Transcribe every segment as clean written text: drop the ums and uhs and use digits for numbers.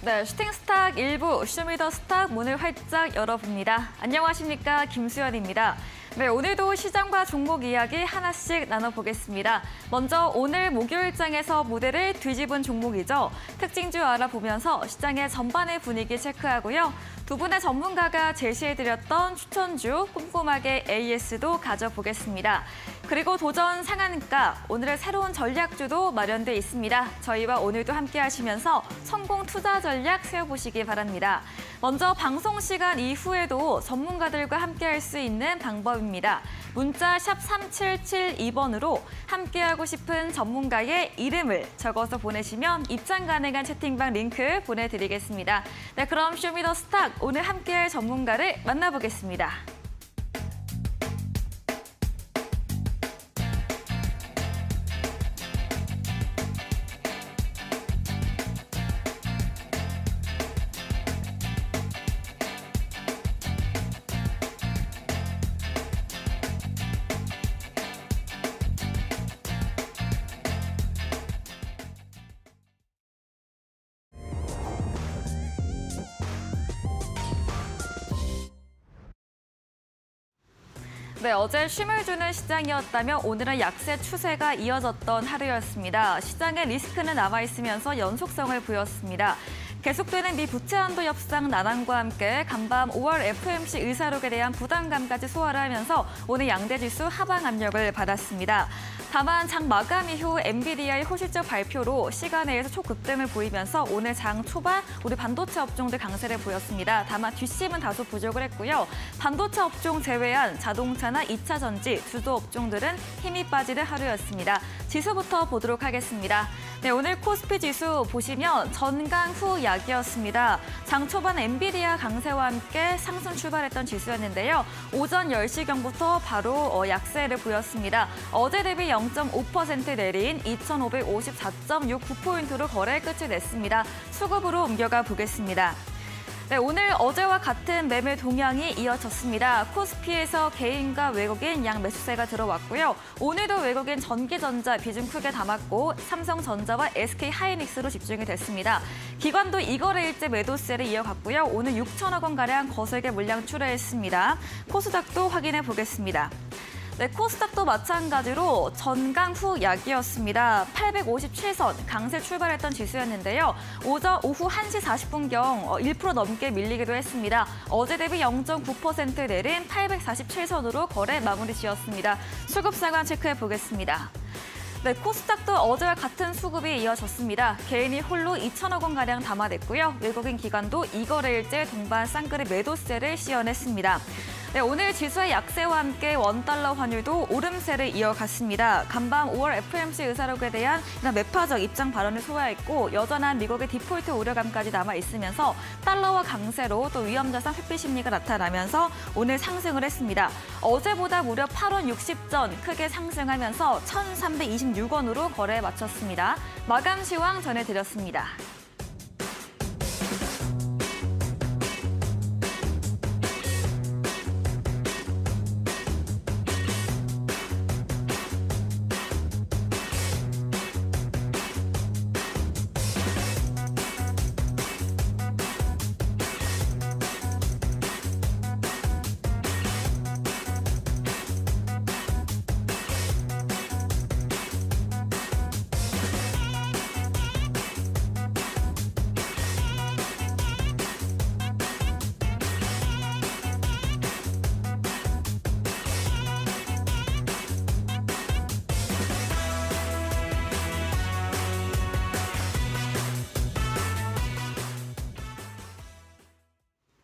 네, 슈팅스탁 일부 쇼미더스탁 문을 활짝 열어봅니다. 안녕하십니까, 김수연입니다. 네, 오늘도 시장과 종목 이야기 하나씩 나눠보겠습니다. 먼저 오늘 목요일장에서 무대를 뒤집은 종목이죠. 특징주 알아보면서 시장의 전반의 분위기 체크하고요. 두 분의 전문가가 제시해드렸던 추천주 꼼꼼하게 AS도 가져보겠습니다. 그리고 도전 상한가, 오늘의 새로운 전략주도 마련돼 있습니다. 저희와 오늘도 함께 하시면서 성공 투자 전략 세워보시기 바랍니다. 먼저 방송 시간 이후에도 전문가들과 함께 할 수 있는 방법입니다. 문자 샵 3772번으로 함께하고 싶은 전문가의 이름을 적어서 보내시면 입장 가능한 채팅방 링크 보내드리겠습니다. 네, 그럼 쇼미더스탁 오늘 함께할 전문가를 만나보겠습니다. 네, 어제 쉼을 주는 시장이었다면 오늘은 약세 추세가 이어졌던 하루였습니다. 시장의 리스크는 남아있으면서 연속성을 보였습니다. 계속되는 미 부채 한도 협상 난항과 함께 간밤 5월 FOMC 의사록에 대한 부담감까지 소화를 하면서 오늘 양대 지수 하방 압력을 받았습니다. 다만 장 마감 이후 엔비디아의 호실적 발표로 시간외에서 초급등을 보이면서 오늘 장 초반 우리 반도체 업종들 강세를 보였습니다. 다만 뒷심은 다소 부족을 했고요. 반도체 업종 제외한 자동차나 2차 전지, 주도 업종들은 힘이 빠지는 하루였습니다. 지수부터 보도록 하겠습니다. 네, 오늘 코스피 지수 보시면 전강 후 약이었습니다. 장 초반 엔비디아 강세와 함께 상승 출발했던 지수였는데요. 오전 10시경부터 바로 약세를 보였습니다. 어제 대비 0.5% 내린 2,554.69포인트로 거래 끝을 냈습니다. 수급으로 옮겨가 보겠습니다. 네, 오늘 어제와 같은 매매 동향이 이어졌습니다. 코스피에서 개인과 외국인 양 매수세가 들어왔고요. 오늘도 외국인 전기전자 비중 크게 담았고 삼성전자와 SK하이닉스로 집중이 됐습니다. 기관도 이거래일제 매도세를 이어갔고요. 오늘 6천억 원가량 거세게 물량 출하했습니다. 코스닥도 확인해 보겠습니다. 네, 코스닥도 마찬가지로 전강 후 약이었습니다. 857선 강세 출발했던 지수였는데요. 오후 1시 40분경 1% 넘게 밀리기도 했습니다. 어제 대비 0.9% 내린 847선으로 거래 마무리 지었습니다. 수급 상황 체크해 보겠습니다. 네, 코스닥도 어제와 같은 수급이 이어졌습니다. 개인이 홀로 2천억 원가량 담아냈고요. 외국인 기관도 이거래일제 동반 쌍끌이 매도세를 씌워냈습니다. 네, 오늘 지수의 약세와 함께 원달러 환율도 오름세를 이어갔습니다. 간밤 5월 FOMC 의사록에 대한 매파적 입장 발언을 소화했고 여전한 미국의 디폴트 우려감까지 남아있으면서 달러와 강세로 또 위험자산 회피 심리가 나타나면서 오늘 상승을 했습니다. 어제보다 무려 8원 60전 크게 상승하면서 1,326원으로 거래에 마쳤습니다. 마감 시황 전해드렸습니다.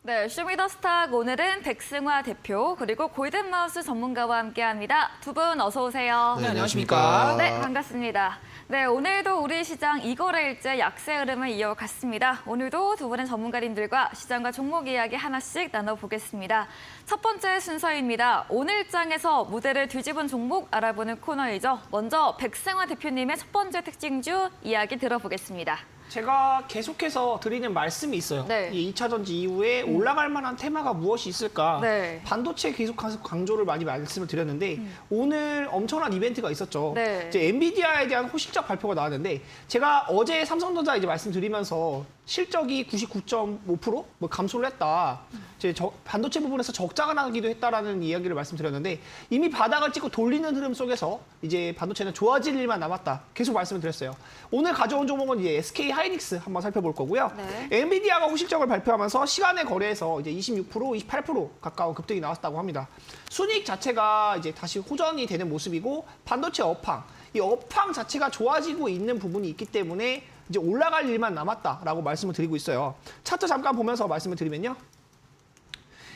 네, 쇼미더스탁 오늘은 백승화 대표 그리고 골든마우스 전문가와 함께합니다. 두 분 어서 오세요. 네, 안녕하십니까. 네, 반갑습니다. 네, 오늘도 우리 시장 이거래일제 약세 흐름을 이어갔습니다. 오늘도 두 분의 전문가님들과 시장과 종목 이야기 하나씩 나눠보겠습니다. 첫 번째 순서입니다. 오늘장에서 무대를 뒤집은 종목 알아보는 코너이죠. 먼저 백승화 대표님의 첫 번째 특징주 이야기 들어보겠습니다. 제가 계속해서 드리는 말씀이 있어요. 네. 이 2차 전지 이후에 올라갈 만한 테마가 무엇이 있을까? 네. 반도체 계속해서 강조를 많이 말씀을 드렸는데 오늘 엄청난 이벤트가 있었죠. 네. 이제 엔비디아에 대한 호실적 발표가 나왔는데 제가 어제 삼성전자 이제 말씀드리면서 실적이 99.5% 뭐 감소를 했다. 이제 반도체 부분에서 적자가 나기도 했다라는 이야기를 말씀드렸는데 이미 바닥을 찍고 돌리는 흐름 속에서 이제 반도체는 좋아질 일만 남았다. 계속 말씀을 드렸어요. 오늘 가져온 종목은 이제 SK 하이닉스 한번 살펴볼 거고요. 네. 엔비디아가 후실적을 발표하면서 시간의 거래에서 이제 26%, 28% 가까운 급등이 나왔다고 합니다. 순이익 자체가 이제 다시 호전이 되는 모습이고 반도체 업황, 이 업황 자체가 좋아지고 있는 부분이 있기 때문에 이제 올라갈 일만 남았다라고 말씀을 드리고 있어요. 차트 잠깐 보면서 말씀을 드리면요.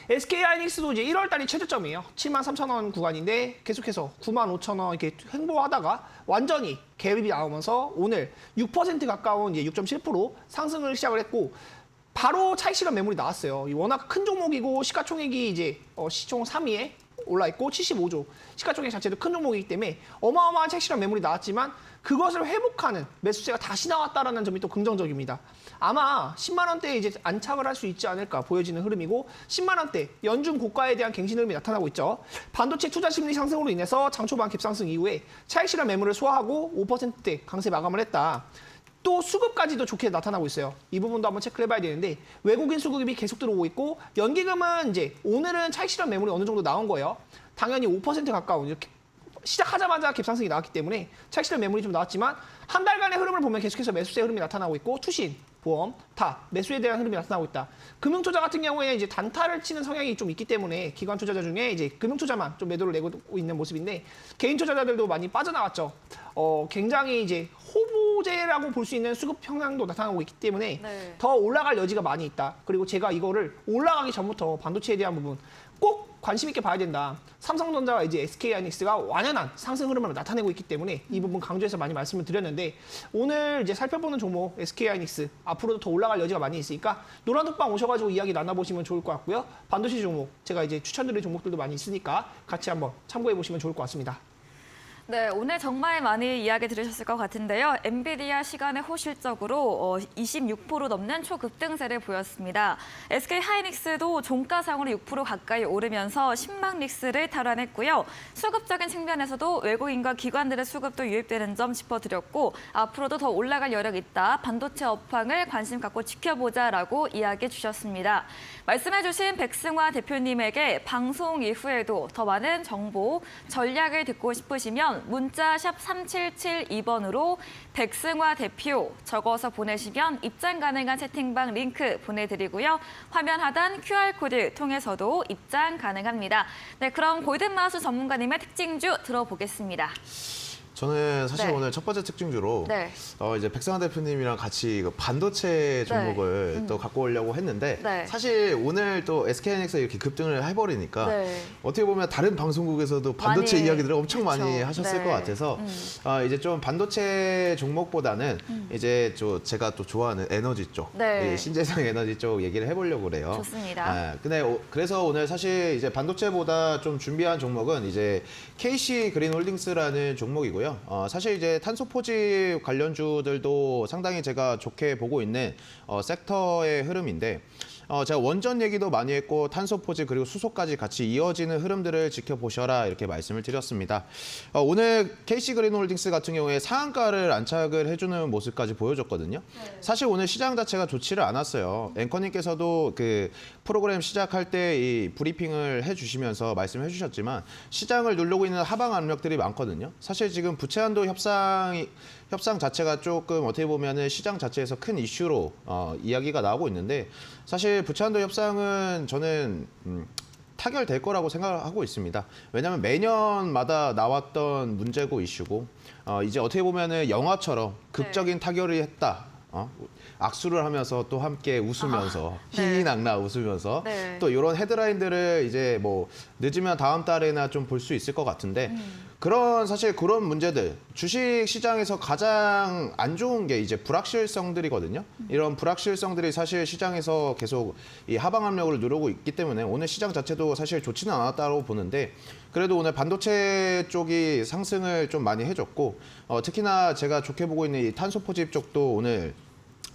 SK하이닉스도 이제 1월 달이 최저점이에요. 73,000원 구간인데 계속해서 95,000원 이렇게 횡보하다가 완전히 갭이 나오면서 오늘 6% 가까운 이제 6.7% 상승을 시작을 했고 바로 차익 실현 매물이 나왔어요. 워낙 큰 종목이고 시가총액이 이제 시총 3위에 올라 있고 75조. 시가총액 자체도 큰 종목이기 때문에 어마어마한 차익 실현 매물이 나왔지만 그것을 회복하는 매수세가 다시 나왔다라는 점이 또 긍정적입니다. 아마 10만 원대에 이제 안착을 할 수 있지 않을까 보여지는 흐름이고 10만 원대 연중 고가에 대한 갱신 흐름이 나타나고 있죠. 반도체 투자 심리 상승으로 인해서 장초반 갭상승 이후에 차익 실현 매물을 소화하고 5%대 강세 마감을 했다. 또 수급까지도 좋게 나타나고 있어요. 이 부분도 한번 체크를 해봐야 되는데 외국인 수급이 계속 들어오고 있고 연기금은 이제 오늘은 차익 실현 매물이 어느 정도 나온 거예요. 당연히 5% 가까운 이렇게 시작하자마자 갭상승이 나왔기 때문에 차익 실현 매물이 좀 나왔지만 한 달간의 흐름을 보면 계속해서 매수세 흐름이 나타나고 있고 투신, 보험 다 매수에 대한 흐름이 나타나고 있다. 금융투자 같은 경우에 이제 단타를 치는 성향이 좀 있기 때문에 기관 투자자 중에 이제 금융투자만 좀 매도를 내고 있는 모습인데 개인 투자자들도 많이 빠져나왔죠. 굉장히 이제 호보제라고 볼 수 있는 수급 평향도 나타나고 있기 때문에 네. 더 올라갈 여지가 많이 있다. 그리고 제가 이거를 올라가기 전부터 반도체에 대한 부분 꼭 관심 있게 봐야 된다. 삼성전자와 이제 SK하이닉스가 완연한 상승 흐름을 나타내고 있기 때문에 이 부분 강조해서 많이 말씀을 드렸는데 오늘 이제 살펴보는 종목 SK하이닉스 앞으로도 더 올라갈 여지가 많이 있으니까 노란톡방 오셔가지고 이야기 나눠보시면 좋을 것 같고요. 반도체 종목 제가 이제 추천드릴 종목들도 많이 있으니까 같이 한번 참고해 보시면 좋을 것 같습니다. 네, 오늘 정말 많이 이야기 들으셨을 것 같은데요. 엔비디아 시간의 호실적으로 26% 넘는 초급등세를 보였습니다. SK하이닉스도 종가상으로 6% 가까이 오르면서 신망 릭스를 탈환했고요. 수급적인 측면에서도 외국인과 기관들의 수급도 유입되는 점 짚어드렸고 앞으로도 더 올라갈 여력 있다. 반도체 업황을 관심 갖고 지켜보자라고 이야기해 주셨습니다. 말씀해 주신 백승화 대표님에게 방송 이후에도 더 많은 정보, 전략을 듣고 싶으시면 문자 샵 3772번으로 백승화 대표 적어서 보내시면 입장 가능한 채팅방 링크 보내드리고요. 화면 하단 QR코드 통해서도 입장 가능합니다. 네, 그럼 골든마우스 전문가님의 특징주 들어보겠습니다. 저는 사실 네. 오늘 첫 번째 특징주로 네. 이제 백상화 대표님이랑 같이 반도체 종목을 또 갖고 오려고 했는데 네. 사실 오늘 또 SK하이닉스가 이렇게 급등을 해버리니까 네. 어떻게 보면 다른 방송국에서도 반도체 많이, 이야기들을 엄청 그쵸. 많이 하셨을 네. 것 같아서 이제 좀 반도체 종목보다는 이제 제가 또 좋아하는 에너지 쪽, 네. 이 신재생 에너지 쪽 얘기를 해보려고 그래요. 좋습니다. 근데 그래서 오늘 사실 이제 반도체보다 좀 준비한 종목은 이제 KC 그린홀딩스라는 종목이고요. 사실 이제 탄소 포집 관련주들도 상당히 제가 좋게 보고 있는 섹터의 흐름인데 제가 원전 얘기도 많이 했고 탄소 포집 그리고 수소까지 같이 이어지는 흐름들을 지켜보셔라 이렇게 말씀을 드렸습니다. 오늘 KC 그린홀딩스 같은 경우에 상한가를 안착을 해주는 모습까지 보여줬거든요. 사실 오늘 시장 자체가 좋지를 않았어요. 앵커님께서도 그 프로그램 시작할 때 이 브리핑을 해주시면서 말씀해 주셨지만 시장을 누르고 있는 하방 압력들이 많거든요. 사실 지금 부채한도 협상 자체가 조금 어떻게 보면은 시장 자체에서 큰 이슈로 이야기가 나오고 있는데 사실 부채한도 협상은 저는 타결될 거라고 생각하고 있습니다. 왜냐하면 매년마다 나왔던 문제고 이슈고 이제 어떻게 보면은 영화처럼 극적인 타결을 했다. 악수를 하면서 또 함께 웃으면서 네. 희희낙낙 웃으면서 네. 또 이런 헤드라인들을 이제 뭐 늦으면 다음 달에나 좀 볼 수 있을 것 같은데 사실 그런 문제들 주식 시장에서 가장 안 좋은 게 이제 불확실성들이거든요. 이런 불확실성들이 사실 시장에서 계속 이 하방 압력을 누르고 있기 때문에 오늘 시장 자체도 사실 좋지는 않았다고 보는데 그래도 오늘 반도체 쪽이 상승을 좀 많이 해줬고 특히나 제가 좋게 보고 있는 이 탄소 포집 쪽도 오늘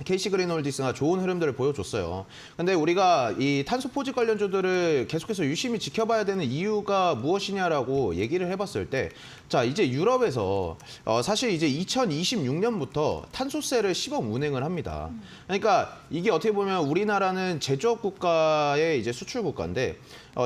KC 그린홀딩스가 좋은 흐름들을 보여줬어요. 근데 우리가 이 탄소 포집 관련주들을 계속해서 유심히 지켜봐야 되는 이유가 무엇이냐라고 얘기를 해봤을 때, 자, 이제 유럽에서 사실 이제 2026년부터 탄소세를 시범 운행을 합니다. 그러니까 이게 어떻게 보면 우리나라는 제조업 국가의 이제 수출 국가인데,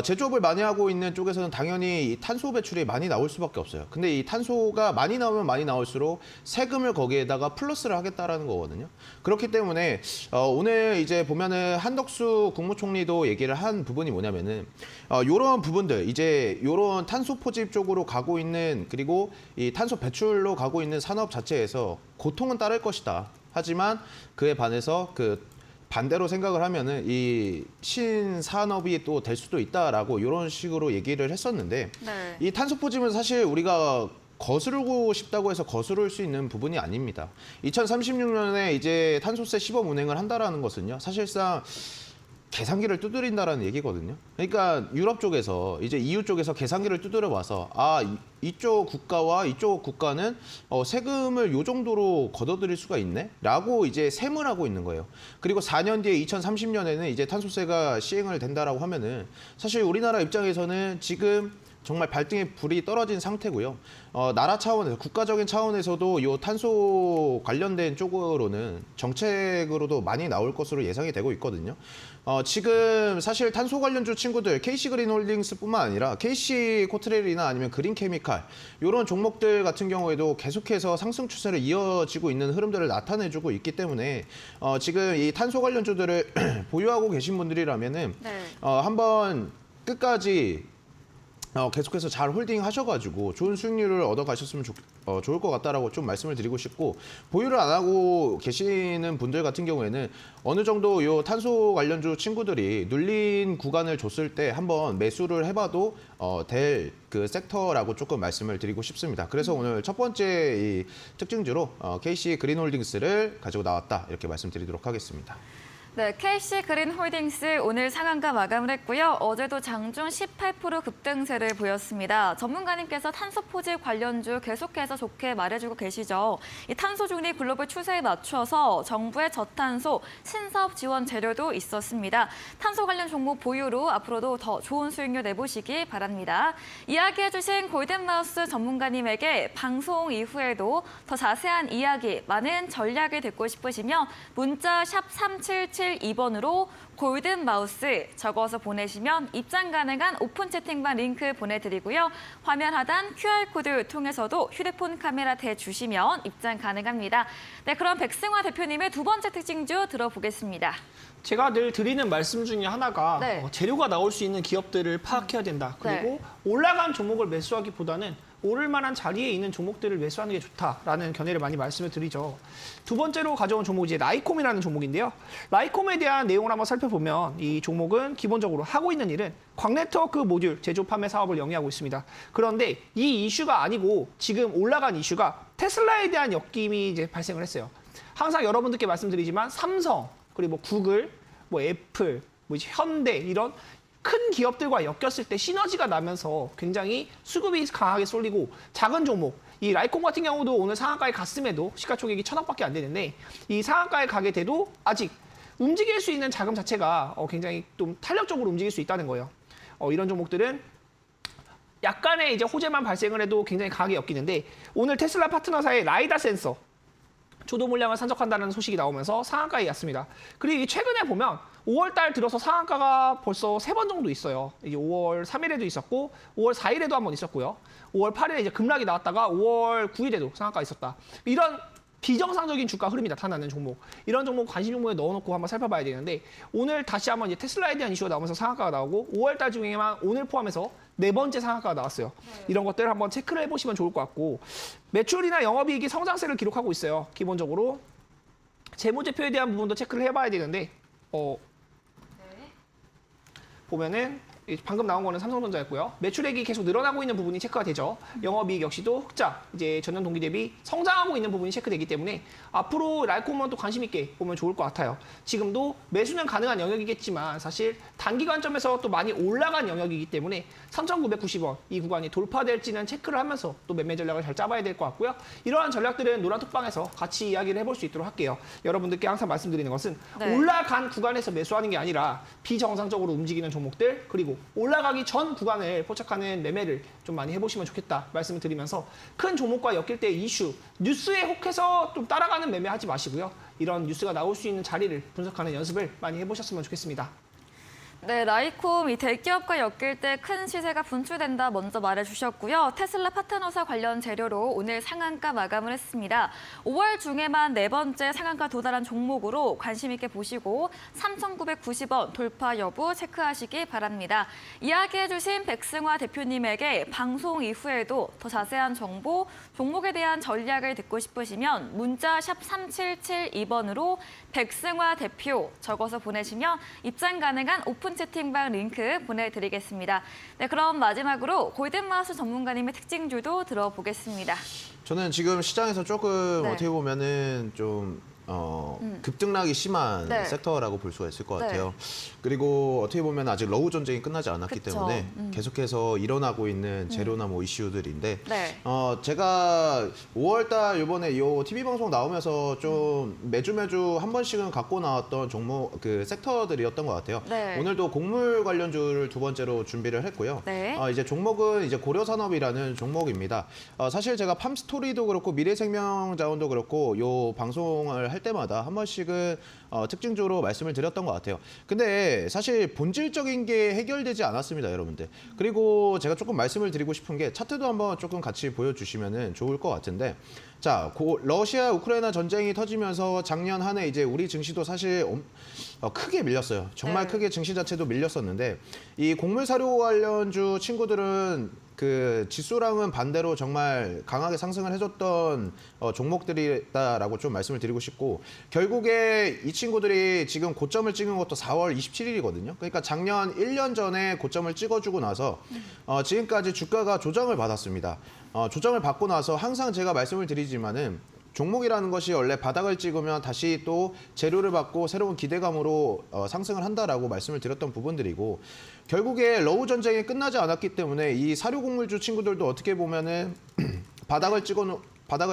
제조업을 많이 하고 있는 쪽에서는 당연히 이 탄소 배출이 많이 나올 수밖에 없어요. 근데 이 탄소가 많이 나오면 많이 나올수록 세금을 거기에다가 플러스를 하겠다라는 거거든요. 그렇기 때문에 오늘 이제 보면은 한덕수 국무총리도 얘기를 한 부분이 뭐냐면은 요런 부분들, 이제 요런 탄소 포집 쪽으로 가고 있는, 그리고 이 탄소 배출로 가고 있는 산업 자체에서 고통은 따를 것이다. 하지만 그에 반해서 반대로 생각을 하면은 이 신산업이 또 될 수도 있다라고 이런 식으로 얘기를 했었는데, 네. 이 탄소 포집은 사실 우리가 거스르고 싶다고 해서 거스를 수 있는 부분이 아닙니다. 2036년에 이제 탄소세 시범 운행을 한다라는 것은요, 사실상 계산기를 두드린다라는 얘기거든요. 그러니까 유럽 쪽에서, 이제 EU 쪽에서 계산기를 두드려 봐서 이쪽 국가와 이쪽 국가는 세금을 요 정도로 걷어들일 수가 있네? 라고 이제 셈을 하고 있는 거예요. 그리고 4년 뒤에 2030년에는 이제 탄소세가 시행을 된다라고 하면은 사실 우리나라 입장에서는 지금 정말 발등에 불이 떨어진 상태고요. 나라 차원에서, 국가적인 차원에서도 이 탄소 관련된 쪽으로는 정책으로도 많이 나올 것으로 예상이 되고 있거든요. 지금 사실 탄소 관련주 친구들, KC 그린홀딩스뿐만 아니라 KC 코트레일이나 아니면 그린케미칼 이런 종목들 같은 경우에도 계속해서 상승 추세를 이어지고 있는 흐름들을 나타내주고 있기 때문에 지금 이 탄소 관련주들을 보유하고 계신 분들이라면은 네. 한번 끝까지 계속해서 잘 홀딩 하셔가지고 좋은 수익률을 얻어가셨으면 좋을 것 같다라고 좀 말씀을 드리고 싶고, 보유를 안 하고 계시는 분들 같은 경우에는 어느 정도 요 탄소 관련주 친구들이 눌린 구간을 줬을 때 한번 매수를 해봐도 될 그 섹터라고 조금 말씀을 드리고 싶습니다. 그래서 오늘 첫 번째 이 특징주로 KC 그린홀딩스를 가지고 나왔다, 이렇게 말씀드리도록 하겠습니다. 네, KC 그린홀딩스 오늘 상한가 마감을 했고요. 어제도 장중 18% 급등세를 보였습니다. 전문가님께서 탄소 포집 관련주 계속해서 좋게 말해주고 계시죠. 이 탄소 중립 글로벌 추세에 맞춰서 정부의 저탄소 신사업 지원 재료도 있었습니다. 탄소 관련 종목 보유로 앞으로도 더 좋은 수익률 내보시기 바랍니다. 이야기해주신 골든마우스 전문가님에게 방송 이후에도 더 자세한 이야기, 많은 전략을 듣고 싶으시면 문자 샵 3772번으로 골든마우스 적어서 보내시면 입장 가능한 오픈 채팅방 링크 보내드리고요. 화면 하단 QR코드 통해서도 휴대폰 카메라 대주시면 입장 가능합니다. 네, 그럼 백승화 대표님의 두 번째 특징주 들어보겠습니다. 제가 늘 드리는 말씀 중에 하나가 네. 재료가 나올 수 있는 기업들을 파악해야 된다. 그리고 올라간 종목을 매수하기보다는 오를 만한 자리에 있는 종목들을 매수하는 게 좋다라는 견해를 많이 말씀을 드리죠. 두 번째로 가져온 종목이 이제 라이콤이라는 종목인데요. 라이콤에 대한 내용을 한번 살펴보면 이 종목은 기본적으로 하고 있는 일은 광네트워크 모듈 제조 판매 사업을 영위하고 있습니다. 그런데 이 이슈가 아니고 지금 올라간 이슈가 테슬라에 대한 엮임이 이제 발생을 했어요. 항상 여러분들께 말씀드리지만 삼성, 그리고 구글, 애플, 이제 현대 이런 큰 기업들과 엮였을 때 시너지가 나면서 굉장히 수급이 강하게 쏠리고, 작은 종목, 이 라이콤 같은 경우도 오늘 상한가에 갔음에도 시가총액이 1,000억밖에 안 되는데 이 상한가에 가게 돼도 아직 움직일 수 있는 자금 자체가 굉장히 좀 탄력적으로 움직일 수 있다는 거예요. 이런 종목들은 약간의 이제 호재만 발생을 해도 굉장히 강하게 엮이는데, 오늘 테슬라 파트너사의 라이다 센서 조도 물량을 산적한다는 소식이 나오면서 상한가에 왔습니다. 그리고 최근에 보면 5월 달 들어서 상한가가 벌써 3번 정도 있어요. 이게 5월 3일에도 있었고 5월 4일에도 한 번 있었고요. 5월 8일에 이제 급락이 나왔다가 5월 9일에도 상한가 있었다. 이런 비정상적인 주가 흐름이 나타나는 종목, 이런 종목 관심 종목에 넣어놓고 한번 살펴봐야 되는데, 오늘 다시 한번 이제 테슬라에 대한 이슈가 나오면서 상한가가 나오고 5월 달 중에만 오늘 포함해서 4번째 상한가가 나왔어요. 이런 것들을 한번 체크를 해보시면 좋을 것 같고, 매출이나 영업이익이 성장세를 기록하고 있어요. 기본적으로 재무제표에 대한 부분도 체크를 해봐야 되는데 보면은 방금 나온 거는 삼성전자였고요. 매출액이 계속 늘어나고 있는 부분이 체크가 되죠. 영업이익 역시도 흑자, 이제 전년 동기 대비 성장하고 있는 부분이 체크되기 때문에 앞으로 랄콤은 또 관심 있게 보면 좋을 것 같아요. 지금도 매수는 가능한 영역이겠지만 사실 단기 관점에서 또 많이 올라간 영역이기 때문에 3,990원 이 구간이 돌파될지는 체크를 하면서 또 매매 전략을 잘 짜봐야 될 것 같고요. 이러한 전략들은 노란톡방에서 같이 이야기를 해볼 수 있도록 할게요. 여러분들께 항상 말씀드리는 것은 네. 올라간 구간에서 매수하는 게 아니라 비정상적으로 움직이는 종목들 그리고 올라가기 전 구간을 포착하는 매매를 좀 많이 해보시면 좋겠다 말씀을 드리면서 큰 종목과 엮일 때 이슈, 뉴스에 혹해서 좀 따라가는 매매하지 마시고요. 이런 뉴스가 나올 수 있는 자리를 분석하는 연습을 많이 해보셨으면 좋겠습니다. 네, 라이콤 이 대기업과 엮일 때 큰 시세가 분출된다 먼저 말해주셨고요. 테슬라 파트너사 관련 재료로 오늘 상한가 마감을 했습니다. 5월 중에만 4번째 상한가 도달한 종목으로 관심 있게 보시고 3,990원 돌파 여부 체크하시기 바랍니다. 이야기해주신 백승화 대표님에게 방송 이후에도 더 자세한 정보, 종목에 대한 전략을 듣고 싶으시면 문자 샵 3772번으로 백승화 대표 적어서 보내시면 입장 가능한 오픈 채팅방 링크 보내드리겠습니다. 네, 그럼 마지막으로 골든마우스 전문가님의 특징주도 들어보겠습니다. 저는 지금 시장에서 조금 네. 어떻게 보면은 좀 급등락이 심한 네. 섹터라고 볼 수가 있을 것 네. 같아요. 그리고 어떻게 보면 아직 러우 전쟁이 끝나지 않았기 그쵸. 때문에 계속해서 일어나고 있는 재료나 뭐 이슈들인데 네. 제가 5월달 이번에 이 TV 방송 나오면서 좀 매주 한 번씩은 갖고 나왔던 종목 그 섹터들이었던 것 같아요. 네. 오늘도 곡물 관련주를 두 번째로 준비를 했고요. 네. 이제 종목은 이제 고려산업이라는 종목입니다. 사실 제가 팜스토리도 그렇고 미래생명자원도 그렇고 요 방송을 할 때마다 한 번씩은 특징적으로 말씀을 드렸던 것 같아요. 근데 사실 본질적인 게 해결되지 않았습니다, 여러분들. 그리고 제가 조금 말씀을 드리고 싶은 게 차트도 한번 조금 같이 보여주시면 좋을 것 같은데, 자, 러시아 우크라이나 전쟁이 터지면서 작년 한 해 이제 우리 증시도 사실 크게 밀렸어요. 정말 네. 크게 증시 자체도 밀렸었는데 이 곡물 사료 관련주 친구들은 그 지수랑은 반대로 정말 강하게 상승을 해줬던 종목들이다라고 좀 말씀을 드리고 싶고, 결국에 이 친구들이 지금 고점을 찍은 것도 4월 27일이거든요. 그러니까 작년 1년 전에 고점을 찍어주고 나서 지금까지 주가가 조정을 받았습니다. 조정을 받고 나서 항상 제가 말씀을 드리지만은 종목이라는 것이 원래 바닥을 찍으면 다시 또 재료를 받고 새로운 기대감으로 상승을 한다라고 말씀을 드렸던 부분들이고, 결국에 러우 전쟁이 끝나지 않았기 때문에 이 사료곡물주 친구들도 어떻게 보면은 바닥을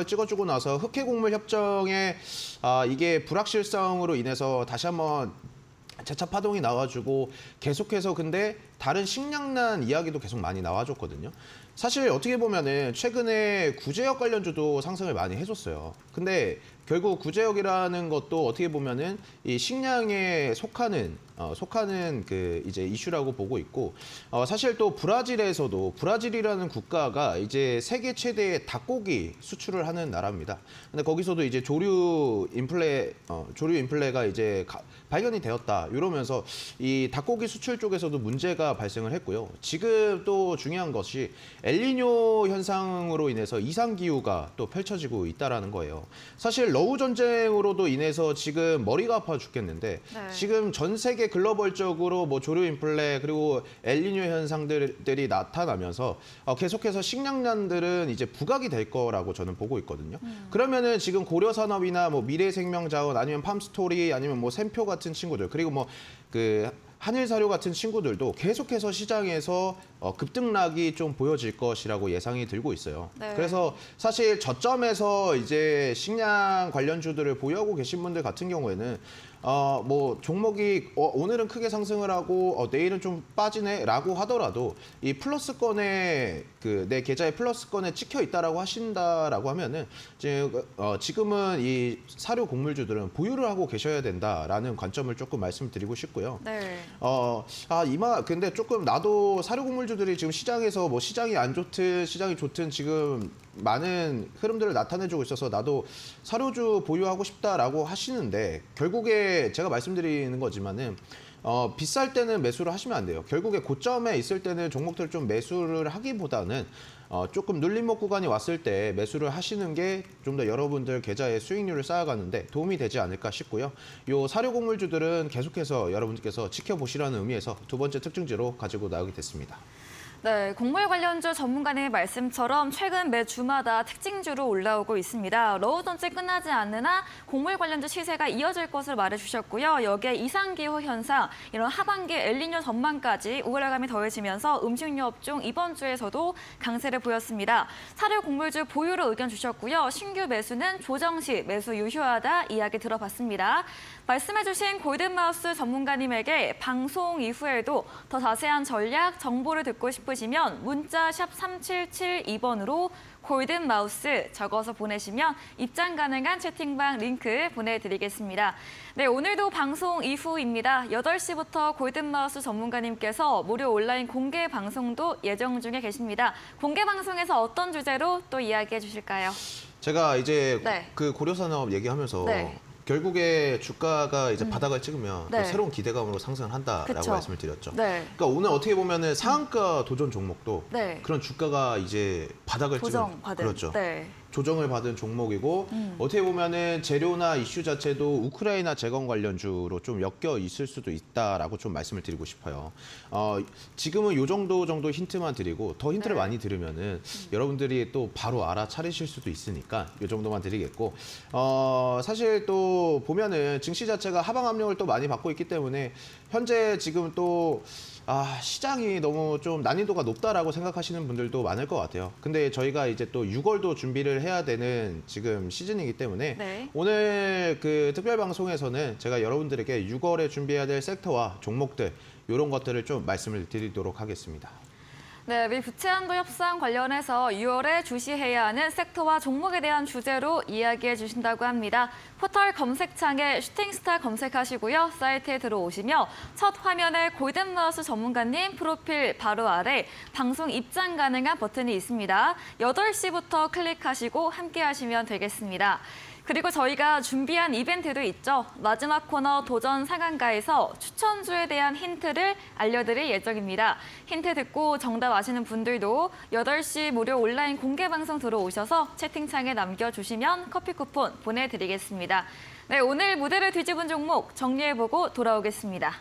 찍어주고 나서 흑해곡물 협정에 이게 불확실성으로 인해서 다시 한번 재차 파동이 나와주고 계속해서 근데 다른 식량난 이야기도 계속 많이 나와줬거든요. 사실 어떻게 보면은 최근에 구제역 관련주도 상승을 많이 해줬어요. 근데 결국 구제역이라는 것도 어떻게 보면은 이 식량에 속하는 그 이제 이슈라고 보고 있고, 사실 또 브라질이라는 국가가 이제 세계 최대의 닭고기 수출을 하는 나라입니다. 근데 거기서도 이제 조류 인플레가 이제 발견이 되었다 이러면서 이 닭고기 수출 쪽에서도 문제가 발생을 했고요. 지금 또 중요한 것이 엘니뇨 현상으로 인해서 이상 기후가 또 펼쳐지고 있다라는 거예요. 사실 러우 전쟁으로도 인해서 지금 머리가 아파 죽겠는데 네. 지금 전 세계 글로벌적으로 뭐 조류 인플레 그리고 엘니뇨 현상들이 나타나면서 계속해서 식량난들은 이제 부각이 될 거라고 저는 보고 있거든요. 그러면은 지금 고려산업이나 뭐 미래생명자원 아니면 팜스토리 아니면 뭐 샘표 같은 친구들 그리고 뭐 그 한일사료 같은 친구들도 계속해서 시장에서 급등락이 좀 보여질 것이라고 예상이 들고 있어요. 네. 그래서 사실 저점에서 이제 식량 관련주들을 보유하고 계신 분들 같은 경우에는 뭐 종목이 오늘은 크게 상승을 하고 내일은 좀 빠지네라고 하더라도 이 플러스권에 그 내 계좌에 플러스권에 찍혀 있다라고 하신다라고 하면은 지금은 이 사료 곡물주들은 보유를 하고 계셔야 된다라는 관점을 조금 말씀드리고 싶고요. 네. 근데 조금 나도 사료 곡물주들이 지금 시장에서 뭐 시장이 안 좋든 시장이 좋든 지금 많은 흐름들을 나타내주고 있어서 나도 사료주 보유하고 싶다라고 하시는데, 결국에 제가 말씀드리는 거지만은 비쌀 때는 매수를 하시면 안 돼요. 결국에 고점에 있을 때는 종목들을 좀 매수를 하기보다는 조금 눌림목 구간이 왔을 때 매수를 하시는 게 좀 더 여러분들 계좌의 수익률을 쌓아가는데 도움이 되지 않을까 싶고요. 요 사료 곡물주들은 계속해서 여러분들께서 지켜보시라는 의미에서 두 번째 특징지로 가지고 나오게 됐습니다. 네, 곡물 관련주 전문가님의 말씀처럼 최근 매 주마다 특징주로 올라오고 있습니다. 러우 전체 끝나지 않는 한 곡물 관련주 시세가 이어질 것을 말해주셨고요. 여기에 이상기후 현상, 이런 하반기 엘니뇨 전망까지 우려감이 더해지면서 음식료 업종 이번 주에서도 강세를 보였습니다. 사료 곡물주 보유로 의견 주셨고요. 신규 매수는 조정 시 매수 유효하다 이야기 들어봤습니다. 말씀해주신 골든마우스 전문가님에게 방송 이후에도 더 자세한 전략, 정보를 듣고 싶으시면 문자 샵 3772번으로 골든마우스 적어서 보내시면 입장 가능한 채팅방 링크 보내드리겠습니다. 네, 오늘도 방송 이후입니다. 8시부터 골든마우스 전문가님께서 무료 온라인 공개 방송도 예정 중에 계십니다. 공개 방송에서 어떤 주제로 또 이야기해 주실까요? 제가 이제 네. 그 고려산업 얘기하면서 네. 결국에 주가가 이제 바닥을 찍으면 네. 또 새로운 기대감으로 상승을 한다라고 그쵸. 말씀을 드렸죠. 네. 그러니까 오늘 어떻게 보면은 상한가 도전 종목도 네. 그런 주가가 이제 바닥을 찍은 조정받은. 그렇죠. 네. 조정을 받은 종목이고 어떻게 보면은 재료나 이슈 자체도 우크라이나 재건 관련주로 좀 엮여 있을 수도 있다라고 좀 말씀을 드리고 싶어요. 지금은 요 정도 힌트만 드리고 더 힌트를 네. 많이 들으면은 여러분들이 또 바로 알아차리실 수도 있으니까 요 정도만 드리겠고 사실 또 보면은 증시 자체가 하방 압력을 또 많이 받고 있기 때문에 현재 지금 또 시장이 너무 좀 난이도가 높다라고 생각하시는 분들도 많을 것 같아요. 근데 저희가 이제 또 6월도 준비를 해야 되는 지금 시즌이기 때문에 네. 오늘 그 특별 방송에서는 제가 여러분들에게 6월에 준비해야 될 섹터와 종목들 이런 것들을 좀 말씀을 드리도록 하겠습니다. 네, 미 부채 한도 협상 관련해서 6월에 주시해야 하는 섹터와 종목에 대한 주제로 이야기해 주신다고 합니다. 포털 검색창에 슈팅스타 검색하시고요. 사이트에 들어오시며 첫 화면에 골든마우스 전문가님 프로필 바로 아래 방송 입장 가능한 버튼이 있습니다. 8시부터 클릭하시고 함께 하시면 되겠습니다. 그리고 저희가 준비한 이벤트도 있죠. 마지막 코너 도전 상한가에서 추천주에 대한 힌트를 알려드릴 예정입니다. 힌트 듣고 정답 아시는 분들도 8시 무료 온라인 공개 방송 들어오셔서 채팅창에 남겨주시면 커피 쿠폰 보내드리겠습니다. 네, 오늘 무대를 뒤집은 종목 정리해보고 돌아오겠습니다.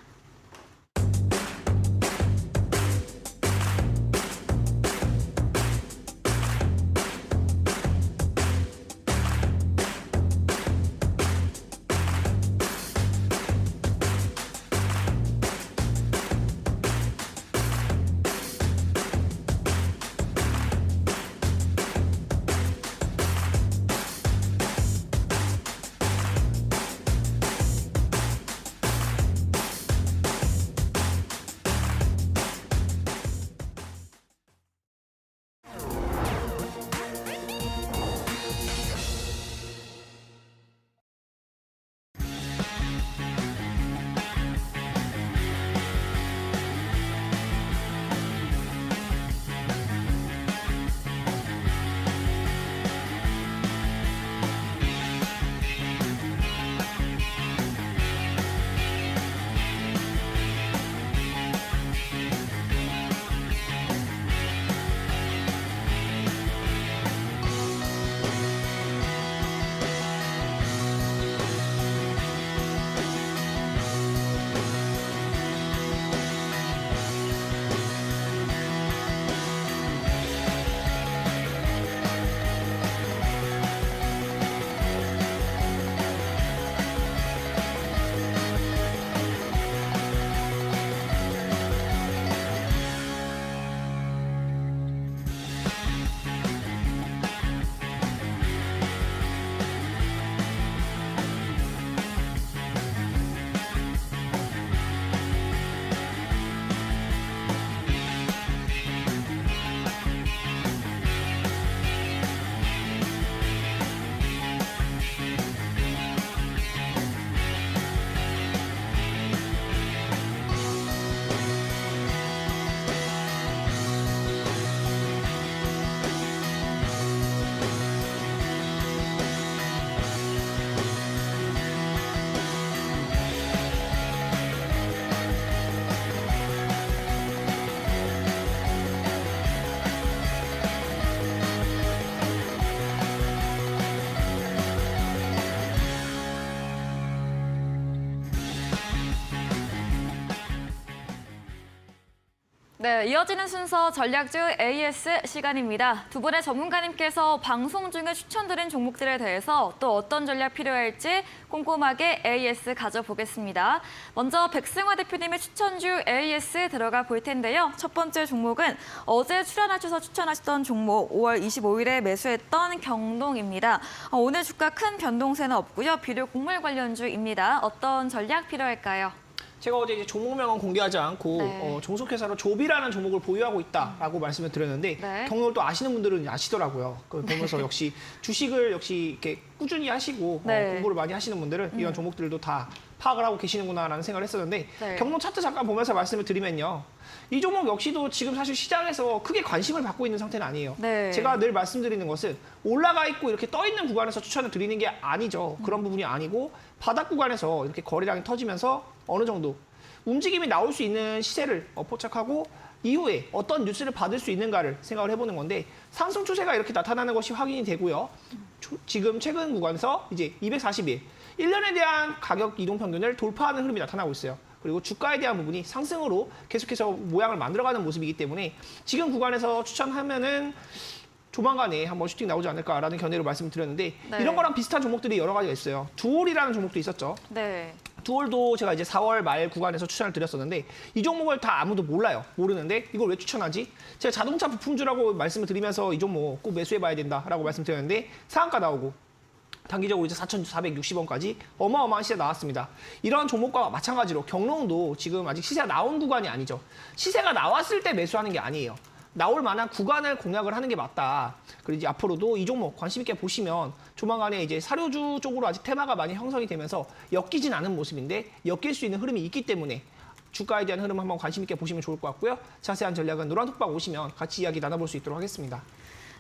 네, 이어지는 순서 전략주 AS 시간입니다. 두 분의 전문가님께서 방송 중에 추천드린 종목들에 대해서 또 어떤 전략 필요할지 꼼꼼하게 AS 가져보겠습니다. 먼저 백승화 대표님의 추천주 AS 들어가 볼 텐데요. 첫 번째 종목은 어제 출연하셔서 추천하셨던 종목 5월 25일에 매수했던 경농입니다. 오늘 주가 큰 변동세는 없고요. 비료 곡물 관련주입니다. 어떤 전략 필요할까요? 제가 어제 이제 종목명은 공개하지 않고 네. 종속회사로 조비라는 종목을 보유하고 있다라고 말씀을 드렸는데 네. 경력을 또 아시는 분들은 아시더라고요. 그걸 보면서 역시 주식을 역시 이렇게 꾸준히 하시고 네. 공부를 많이 하시는 분들은 이런 종목들도 다 파악을 하고 계시는구나라는 생각을 했었는데 네. 경로 차트 잠깐 보면서 말씀을 드리면요. 이 종목 역시도 지금 사실 시장에서 크게 관심을 받고 있는 상태는 아니에요. 네. 제가 늘 말씀드리는 것은 올라가 있고 이렇게 떠 있는 구간에서 추천을 드리는 게 아니죠. 그런 부분이 아니고 바닥 구간에서 이렇게 거래량이 터지면서 어느 정도 움직임이 나올 수 있는 시세를 포착하고 이후에 어떤 뉴스를 받을 수 있는가를 생각을 해보는 건데 상승 추세가 이렇게 나타나는 것이 확인이 되고요. 지금 최근 구간에서 이제 240일, 1년에 대한 가격 이동 평균을 돌파하는 흐름이 나타나고 있어요. 그리고 주가에 대한 부분이 상승으로 계속해서 모양을 만들어가는 모습이기 때문에 지금 구간에서 추천하면은 조만간에 한번 슈팅 나오지 않을까라는 견해로 말씀드렸는데 네. 이런 거랑 비슷한 종목들이 여러 가지가 있어요. 두올이라는 종목도 있었죠. 네. 두올도 제가 이제 4월 말 구간에서 추천을 드렸었는데 이 종목을 다 아무도 몰라요. 모르는데 이걸 왜 추천하지? 제가 자동차 부품주라고 말씀을 드리면서 이 종목 꼭 매수해봐야 된다라고 말씀드렸는데 상한가 나오고 단기적으로 이제 4,460원까지 어마어마한 시세 나왔습니다. 이런 종목과 마찬가지로 경농도 지금 아직 시세가 나온 구간이 아니죠. 시세가 나왔을 때 매수하는 게 아니에요. 나올 만한 구간을 공략을 하는 게 맞다. 그리고 이제 앞으로도 이 종목 관심 있게 보시면 조만간에 이제 사료주 쪽으로 아직 테마가 많이 형성이 되면서 엮이진 않은 모습인데 엮일 수 있는 흐름이 있기 때문에 주가에 대한 흐름 한번 관심 있게 보시면 좋을 것 같고요. 자세한 전략은 노란톡방 오시면 같이 이야기 나눠볼 수 있도록 하겠습니다.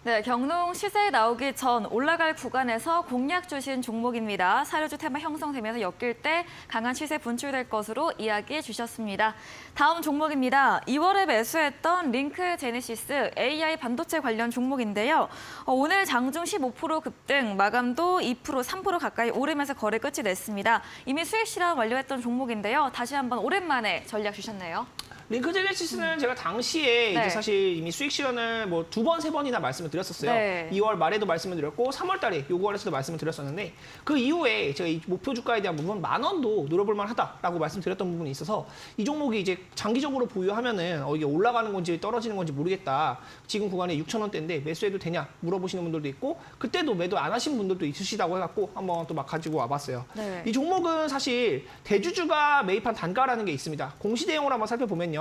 네, 경농 시세에 나오기 전 올라갈 구간에서 공략 주신 종목입니다. 사료주 테마 형성되면서 엮일 때 강한 시세 분출될 것으로 이야기해 주셨습니다. 다음 종목입니다. 2월에 매수했던 링크 제네시스 AI 반도체 관련 종목인데요. 오늘 장중 15% 급등, 마감도 2%, 3% 가까이 오르면서 거래 끝이 냈습니다. 이미 수익 실험 완료했던 종목인데요. 다시 한번 오랜만에 전략 주셨네요. 링크 제네시스는 제가 당시에 네. 이제 사실 이미 수익 실현을 뭐 2번, 3번이나 말씀을 드렸었어요. 네. 2월 말에도 말씀을 드렸고 3월 달에 요구원에서도 말씀을 드렸었는데 그 이후에 제가 이 목표 주가에 대한 부분 10,000원도 노려볼 만하다라고 말씀드렸던 부분이 있어서 이 종목이 이제 장기적으로 보유하면은 이게 올라가는 건지 떨어지는 건지 모르겠다. 지금 구간에 6,000원대인데 매수해도 되냐 물어보시는 분들도 있고 그때도 매도 안 하신 분들도 있으시다고 해갖고 한번 또 막 가지고 와봤어요. 네. 이 종목은 사실 대주주가 매입한 단가라는 게 있습니다. 공시 내용을 한번 살펴보면요.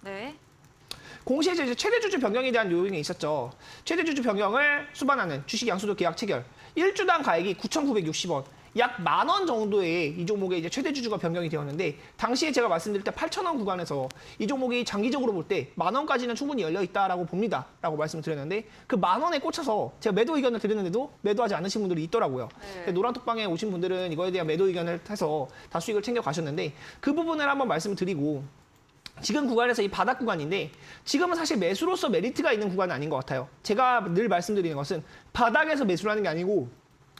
네. 공시에서 이제 최대 주주 변경에 대한 요인이 있었죠. 최대 주주 변경을 수반하는 주식 양수도 계약 체결. 1주당 가액이 9,960원. 약 10,000원 정도의 이 종목의 이제 최대 주주가 변경이 되었는데 당시에 제가 말씀드릴 때 8,000원 구간에서 이 종목이 장기적으로 볼 때 10,000원까지는 충분히 열려 있다라고 봅니다라고 말씀을 드렸는데 그 10,000원에 꽂혀서 제가 매도 의견을 드렸는데도 매도하지 않으신 분들이 있더라고요. 네. 노란톡방에 오신 분들은 이거에 대한 매도 의견을 해서 다 수익을 챙겨 가셨는데 그 부분을 한번 말씀을 드리고 지금 구간에서 이 바닥 구간인데 지금은 사실 매수로서 메리트가 있는 구간은 아닌 것 같아요. 제가 늘 말씀드리는 것은 바닥에서 매수를 하는 게 아니고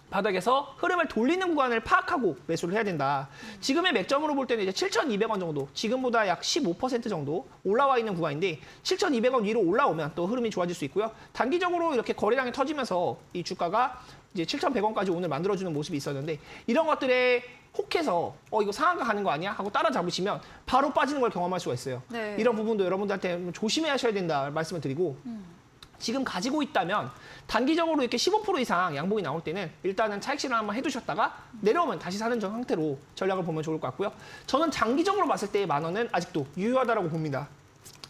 바닥에서 흐름을 돌리는 구간을 파악하고 매수를 해야 된다. 지금의 맥점으로 볼 때는 이제 7,200원 정도, 지금보다 약 15% 정도 올라와 있는 구간인데 7,200원 위로 올라오면 또 흐름이 좋아질 수 있고요. 단기적으로 이렇게 거래량이 터지면서 이 주가가 이제 7,100원까지 오늘 만들어주는 모습이 있었는데 이런 것들에 혹해서 이거 상한가 가는 거 아니야? 하고 따라잡으시면 바로 빠지는 걸 경험할 수가 있어요. 네. 이런 부분도 여러분들한테 조심하셔야 된다 말씀을 드리고 지금 가지고 있다면 단기적으로 이렇게 15% 이상 양봉이 나올 때는 일단은 차익 실현 한번 해두셨다가 내려오면 다시 사는 상태로 전략을 보면 좋을 것 같고요. 저는 장기적으로 봤을 때 10,000원은 아직도 유효하다고 봅니다.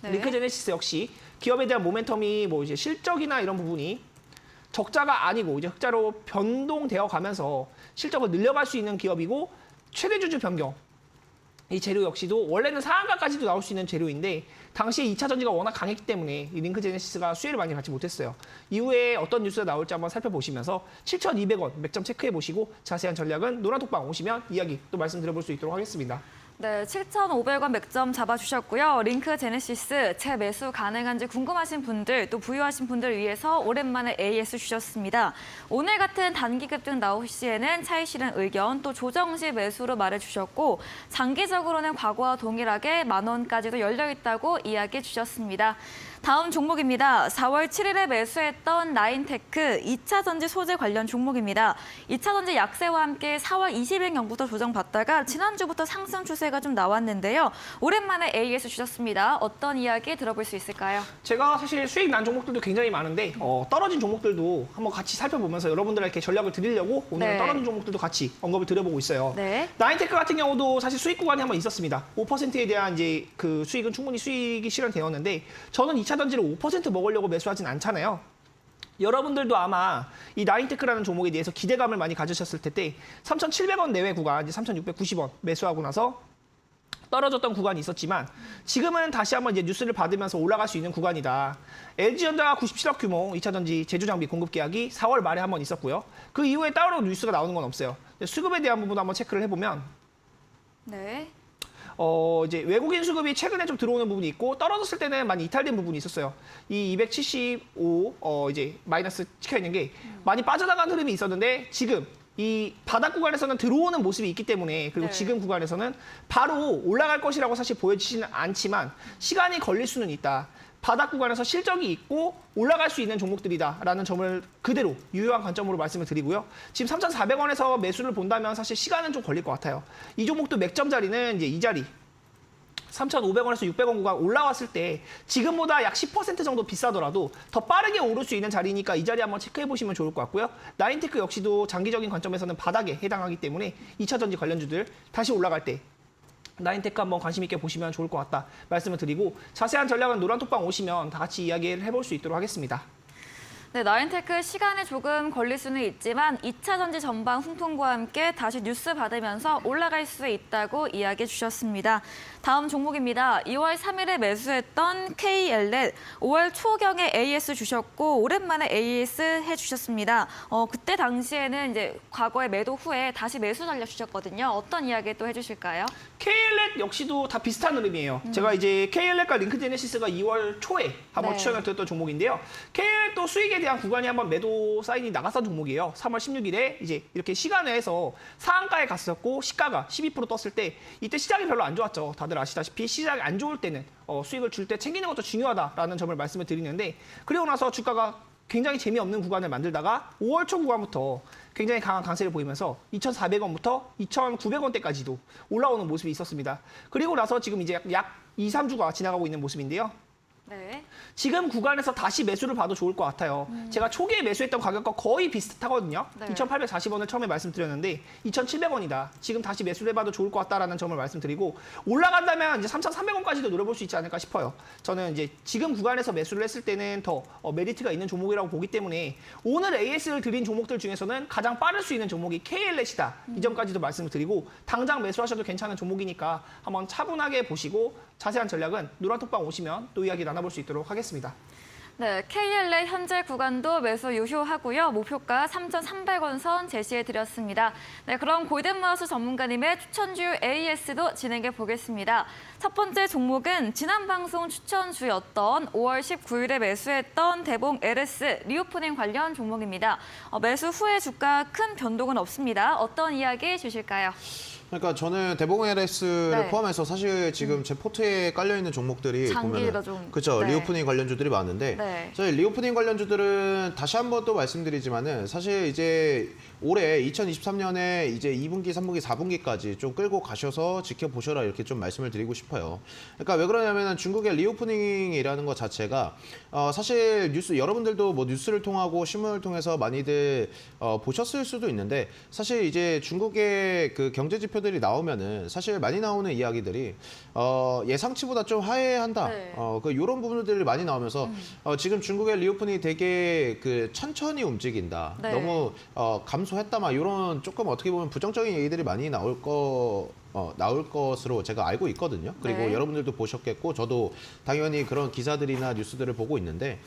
네. 링크 제네시스 역시 기업에 대한 모멘텀이 뭐 이제 실적이나 이런 부분이 적자가 아니고 이제 흑자로 변동되어 가면서 실적을 늘려갈 수 있는 기업이고 최대 주주 변경 이 재료 역시도 원래는 상한가까지도 나올 수 있는 재료인데 당시에 2차 전지가 워낙 강했기 때문에 이 링크 제네시스가 수혜를 많이 받지 못했어요. 이후에 어떤 뉴스가 나올지 한번 살펴보시면서 7,200원 맥점 체크해 보시고 자세한 전략은 노란톡방 오시면 이야기 또 말씀드려볼 수 있도록 하겠습니다. 네, 7,500원 맥점 잡아주셨고요. 링크 제네시스 재매수 가능한지 궁금하신 분들 또 부유하신 분들 위해서 오랜만에 AS 주셨습니다. 오늘 같은 단기 급등 나올 시에는 차익 실현 의견 또 조정 시 매수로 말해주셨고 장기적으로는 과거와 동일하게 10,000원까지도 열려있다고 이야기해 주셨습니다. 다음 종목입니다. 4월 7일에 매수했던 나인테크 2차 전지 소재 관련 종목입니다. 2차 전지 약세와 함께 4월 20일경부터 조정받다가 지난주부터 상승 추세가 좀 나왔는데요. 오랜만에 AS 주셨습니다. 어떤 이야기 들어볼 수 있을까요? 제가 사실 수익 난 종목들도 굉장히 많은데 떨어진 종목들도 한번 같이 살펴보면서 여러분들에게 전략을 드리려고 오늘 네. 떨어진 종목들도 같이 언급을 드려보고 있어요. 네. 나인테크 같은 경우도 사실 수익 구간이 한번 있었습니다. 5%에 대한 이제 그 수익은 충분히 수익이 실현되었는데 저는 2차 전지를 5% 먹으려고 매수하진 않잖아요. 여러분들도 아마 이 나인테크라는 종목에 대해서 기대감을 많이 가지셨을 텐데 3,700원 내외 구간, 이제 3,690원 매수하고 나서 떨어졌던 구간이 있었지만 지금은 다시 한번 이제 뉴스를 받으면서 올라갈 수 있는 구간이다. LG전자 97억 규모 2차 전지 제조 장비 공급 계약이 4월 말에 한번 있었고요. 그 이후에 따로 뉴스가 나오는 건 없어요. 수급에 대한 부분 한번 체크를 해보면 네. 이제 외국인 수급이 최근에 좀 들어오는 부분이 있고 떨어졌을 때는 많이 이탈된 부분이 있었어요. 이 275 이제 마이너스 찍혀 있는 게 많이 빠져나간 흐름이 있었는데 지금 이 바닥 구간에서는 들어오는 모습이 있기 때문에 그리고 네. 지금 구간에서는 바로 올라갈 것이라고 사실 보여지지는 않지만 시간이 걸릴 수는 있다. 바닥 구간에서 실적이 있고 올라갈 수 있는 종목들이다라는 점을 그대로 유효한 관점으로 말씀을 드리고요. 지금 3,400원에서 매수를 본다면 사실 시간은 좀 걸릴 것 같아요. 이 종목도 맥점 자리는 이제 이 자리 3,500원에서 600원 구간 올라왔을 때 지금보다 약 10% 정도 비싸더라도 더 빠르게 오를 수 있는 자리니까 이 자리 한번 체크해 보시면 좋을 것 같고요. 나인테크 역시도 장기적인 관점에서는 바닥에 해당하기 때문에 2차 전지 관련주들 다시 올라갈 때 나인테크 한번 관심 있게 보시면 좋을 것 같다 말씀을 드리고 자세한 전략은 노란톡방 오시면 다 같이 이야기를 해볼 수 있도록 하겠습니다. 네, 나인테크 시간이 조금 걸릴 수는 있지만 2차 전지 전방 훈풍과 함께 다시 뉴스 받으면서 올라갈 수 있다고 이야기해 주셨습니다. 다음 종목입니다. 2월 3일에 매수했던 KLL 5월 초경에 AS 주셨고 오랜만에 AS 해주셨습니다. 그때 당시에는 이제 과거의 매도 후에 다시 매수 전략 주셨거든요. 어떤 이야기 또 해주실까요? KLL 역시도 다 비슷한 흐름이에요. 제가 이제 KLL과 링크제네시스가 2월 초에 한번 네. 추천을 드렸던 종목인데요. KLL 또 수익에 대한 구간이 한번 매도 사인이 나갔던 종목이에요. 3월 16일에 이제 이렇게 시간에서 상한가에 갔었고 시가가 12% 떴을 때 이때 시장이 별로 안 좋았죠. 다들 아시다시피 시장이 안 좋을 때는 수익을 줄 때 챙기는 것도 중요하다라는 점을 말씀을 드리는데 그리고 나서 주가가 굉장히 재미없는 구간을 만들다가 5월 초 구간부터 굉장히 강한 강세를 보이면서 2,400원부터 2,900원대까지도 올라오는 모습이 있었습니다. 그리고 나서 지금 이제 약 2, 3주가 지나가고 있는 모습인데요. 네. 지금 구간에서 다시 매수를 봐도 좋을 것 같아요. 제가 초기에 매수했던 가격과 거의 비슷하거든요. 네. 2,840원을 처음에 말씀드렸는데 2,700원이다. 지금 다시 매수를 해봐도 좋을 것 같다라는 점을 말씀드리고 올라간다면 이제 3,300원까지도 노려볼 수 있지 않을까 싶어요. 저는 이제 지금 구간에서 매수를 했을 때는 더 메리트가 있는 종목이라고 보기 때문에 오늘 AS를 드린 종목들 중에서는 가장 빠를 수 있는 종목이 KLS이다. 이 점까지도 말씀을 드리고 당장 매수하셔도 괜찮은 종목이니까 한번 차분하게 보시고 자세한 전략은 노란톡방 오시면 또 이야기 나눠볼 수 있도록 하겠습니다. 네, KLA 현재 구간도 매수 유효하고요. 목표가 3,300원 선 제시해 드렸습니다. 네, 그럼 골든마우스 전문가님의 추천주 AS도 진행해 보겠습니다. 첫 번째 종목은 지난 방송 추천주였던 5월 19일에 매수했던 대봉 LS 리오프닝 관련 종목입니다. 매수 후에 주가 큰 변동은 없습니다. 어떤 이야기 주실까요? 그러니까 저는 대봉 LS를 네. 포함해서 사실 지금 제 포트에 깔려 있는 종목들이 장기로 보면은 좀, 그렇죠. 네. 리오프닝 관련주들이 많은데 네. 저희 리오프닝 관련주들은 다시 한번 또 말씀드리지만은 사실 이제 올해 2023년에 이제 2분기, 3분기, 4분기까지 좀 끌고 가셔서 지켜보셔라 이렇게 좀 말씀을 드리고 싶어요. 그러니까 왜 그러냐면은 중국의 리오프닝이라는 것 자체가 사실 뉴스 여러분들도 뭐 뉴스를 통하고 신문을 통해서 많이들 보셨을 수도 있는데 사실 이제 중국의 그 경제 지표들이 나오면은 사실 많이 나오는 이야기들이 예상치보다 좀 하회한다. 네. 그 이런 부분들이 많이 나오면서 지금 중국의 리오프닝이 되게 그 천천히 움직인다. 네. 너무 감소했다 막 이런 조금 어떻게 보면 부정적인 얘기들이 많이 나올 거 나올 것으로 제가 알고 있거든요. 그리고 네. 여러분들도 보셨겠고 저도 당연히 그런 기사들이나 뉴스들을 보고 있는데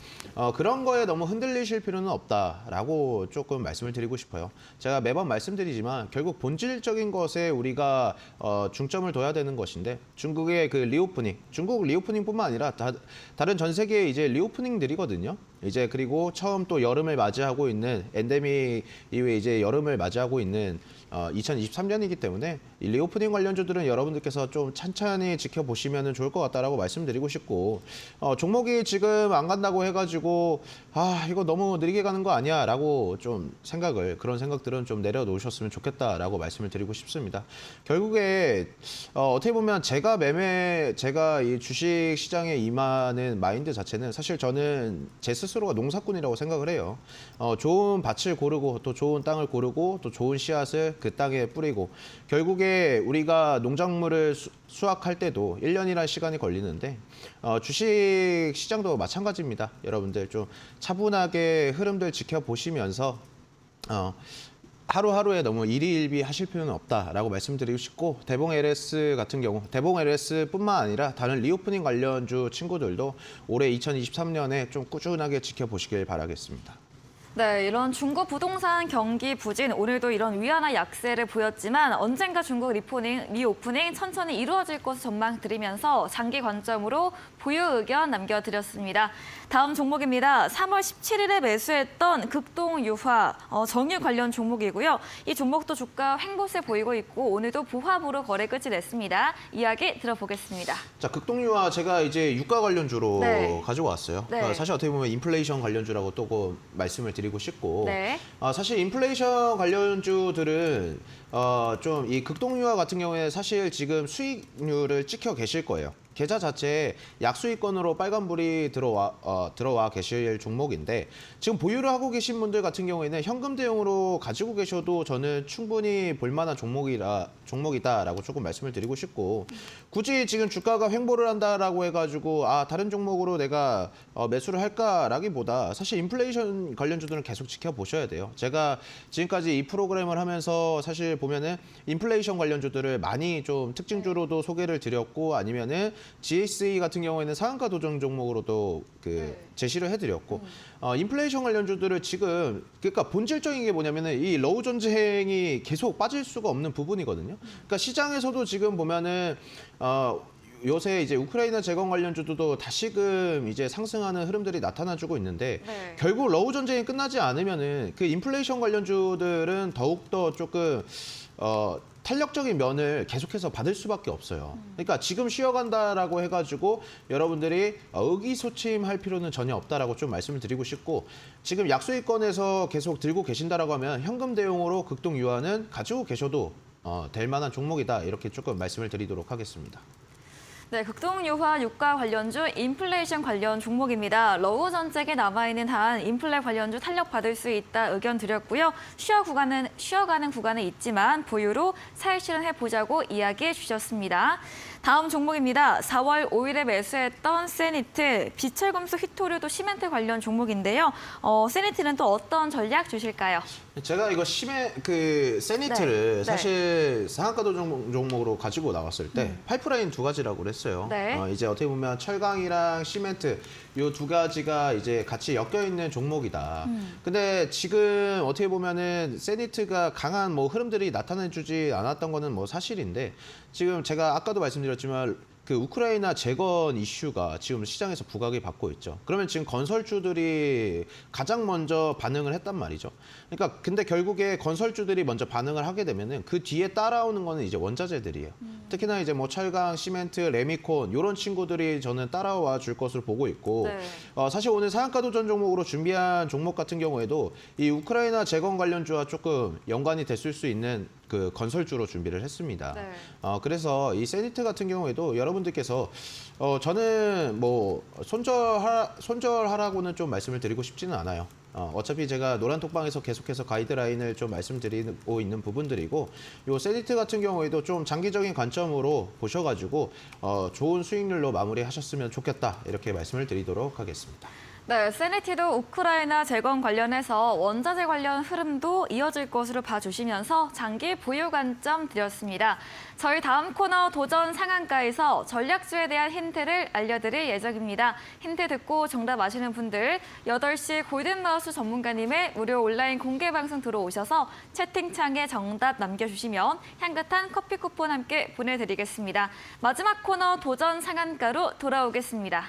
그런 거에 너무 흔들리실 필요는 없다라고 조금 말씀을 드리고 싶어요. 제가 매번 말씀드리지만 결국 본질적인 것에 우리가 중점을 둬야 되는 것인데 중국의 그 리오프닝, 중국 리오프닝뿐만 아니라 다른 전 세계의 이제 리오프닝들이거든요. 이제 그리고 처음 또 여름을 맞이하고 있는 엔데믹 이후에 이제 여름을 맞이하고 있는 2023년이기 때문에 이 리오프닝 관련주들은 여러분들께서 좀 찬찬히 지켜보시면 좋을 것 같다라고 말씀드리고 싶고 종목이 지금 안 간다고 해가지고 이거 너무 느리게 가는 거 아니야라고 좀 그런 생각들은 좀 내려놓으셨으면 좋겠다라고 말씀을 드리고 싶습니다. 결국에 어떻게 보면 제가 이 주식 시장에 임하는 마인드 자체는 사실 저는 제 스스로가 농사꾼이라고 생각을 해요. 좋은 밭을 고르고 또 좋은 땅을 고르고 또 좋은 씨앗을 그 땅에 뿌리고 결국에 우리가 농작물을 수확할 때도 1년이라는 시간이 걸리는데 주식 시장도 마찬가지입니다. 여러분들 좀 차분하게 흐름들 지켜보시면서 하루하루에 너무 일희일비 하실 필요는 없다라고 말씀드리고 싶고 대봉 LS 같은 경우 대봉 LS뿐만 아니라 다른 리오프닝 관련주 친구들도 올해 2023년에 좀 꾸준하게 지켜보시길 바라겠습니다. 네, 이런 중국 부동산 경기 부진, 오늘도 이런 위안화 약세를 보였지만 언젠가 중국 리오프닝 천천히 이루어질 것을 전망드리면서 장기 관점으로 보유 의견 남겨드렸습니다. 다음 종목입니다. 3월 17일에 매수했던 극동유화 정유 관련 종목이고요. 이 종목도 주가 횡보세 보이고 있고 오늘도 보합으로 거래 끝이 냈습니다. 이야기 들어보겠습니다. 자, 극동유화 제가 이제 유가 관련주로 네. 가지고 왔어요. 네. 사실 어떻게 보면 인플레이션 관련주라고 또 말씀을 드리고 싶고 네. 사실 인플레이션 관련주들은 좀 이 극동유화 같은 경우에 사실 지금 수익률을 찍혀 계실 거예요. 계좌 자체에 약수익권으로 빨간불이 들어와 계실 종목인데 지금 보유를 하고 계신 분들 같은 경우에는 현금 대용으로 가지고 계셔도 저는 충분히 볼만한 종목이다라고 조금 말씀을 드리고 싶고 굳이 지금 주가가 횡보를 한다라고 해가지고 다른 종목으로 내가 매수를 할까라기보다 사실 인플레이션 관련주들은 계속 지켜보셔야 돼요. 제가 지금까지 이 프로그램을 하면서 사실 보면은 인플레이션 관련주들을 많이 좀 특징주로도 소개를 드렸고 아니면은 GSE 같은 경우에는 상한가 도전 종목으로도 제시를 해드렸고 인플레이션 관련주들을 지금 그러니까 본질적인 게 뭐냐면은 이 러우 전쟁이 계속 빠질 수가 없는 부분이거든요. 그러니까 시장에서도 지금 보면은 요새 이제 우크라이나 재건 관련주도 다시금 이제 상승하는 흐름들이 나타나주고 있는데 네. 결국 러우 전쟁이 끝나지 않으면은 그 인플레이션 관련주들은 더욱더 조금 탄력적인 면을 계속해서 받을 수밖에 없어요. 그러니까 지금 쉬어간다라고 해가지고 여러분들이 의기소침할 필요는 전혀 없다라고 좀 말씀을 드리고 싶고 지금 약수익권에서 계속 들고 계신다라고 하면 현금 대용으로 극동유화는 가지고 계셔도 될 만한 종목이다 이렇게 조금 말씀을 드리도록 하겠습니다. 네, 극동유화 유가 관련주, 인플레이션 관련 종목입니다. 러우 전쟁에 남아있는 한 인플레 관련주 탄력받을 수 있다 의견 드렸고요. 쉬어가는 구간은 있지만 보유로 사익 실현해보자고 이야기해 주셨습니다. 다음 종목입니다. 4월 5일에 매수했던 세니트, 비철금속 휘토류도 시멘트 관련 종목인데요. 세니트는 또 어떤 전략 주실까요? 제가 이거 세니트를 네. 사실 상한가도 종목으로 가지고 나왔을 때 파이프라인 두 가지라고 그랬어요. 네. 이제 어떻게 보면 철강이랑 시멘트 이 두 가지가 이제 같이 엮여 있는 종목이다. 근데 지금 어떻게 보면은 세니트가 강한 흐름들이 나타내주지 않았던 거는 사실인데 지금 제가 아까도 말씀드렸지만 그 우크라이나 재건 이슈가 지금 시장에서 부각이 받고 있죠. 그러면 지금 건설주들이 가장 먼저 반응을 했단 말이죠. 그러니까 근데 결국에 건설주들이 먼저 반응을 하게 되면은 그 뒤에 따라오는 거는 이제 원자재들이에요. 특히나 이제 철강, 시멘트, 레미콘 이런 친구들이 저는 따라와 줄 것으로 보고 있고 네. 사실 오늘 상한가 도전 종목으로 준비한 종목 같은 경우에도 이 우크라이나 재건 관련주와 조금 연관이 됐을 수 있는 그 건설주로 준비를 했습니다. 네. 그래서 이 세니트 같은 경우에도 여러분들께서 저는 손절하라고는 좀 말씀을 드리고 싶지는 않아요. 어차피 제가 노란톡방에서 계속해서 가이드라인을 좀 말씀드리고 있는 부분들이고 요 세니트 같은 경우에도 좀 장기적인 관점으로 보셔가지고 좋은 수익률로 마무리하셨으면 좋겠다 이렇게 말씀을 드리도록 하겠습니다. 네, 세네티도 우크라이나 재건 관련해서 원자재 관련 흐름도 이어질 것으로 봐주시면서 장기 보유 관점 드렸습니다. 저희 다음 코너 도전 상한가에서 전략주에 대한 힌트를 알려드릴 예정입니다. 힌트 듣고 정답 아시는 분들 8시 골든마우스 전문가님의 무료 온라인 공개 방송 들어오셔서 채팅창에 정답 남겨주시면 향긋한 커피 쿠폰 함께 보내드리겠습니다. 마지막 코너 도전 상한가로 돌아오겠습니다.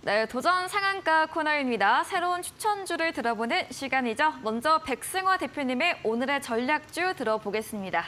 네, 도전 상한가 코너입니다. 새로운 추천주를 들어보는 시간이죠. 먼저 백승화 대표님의 오늘의 전략주 들어보겠습니다.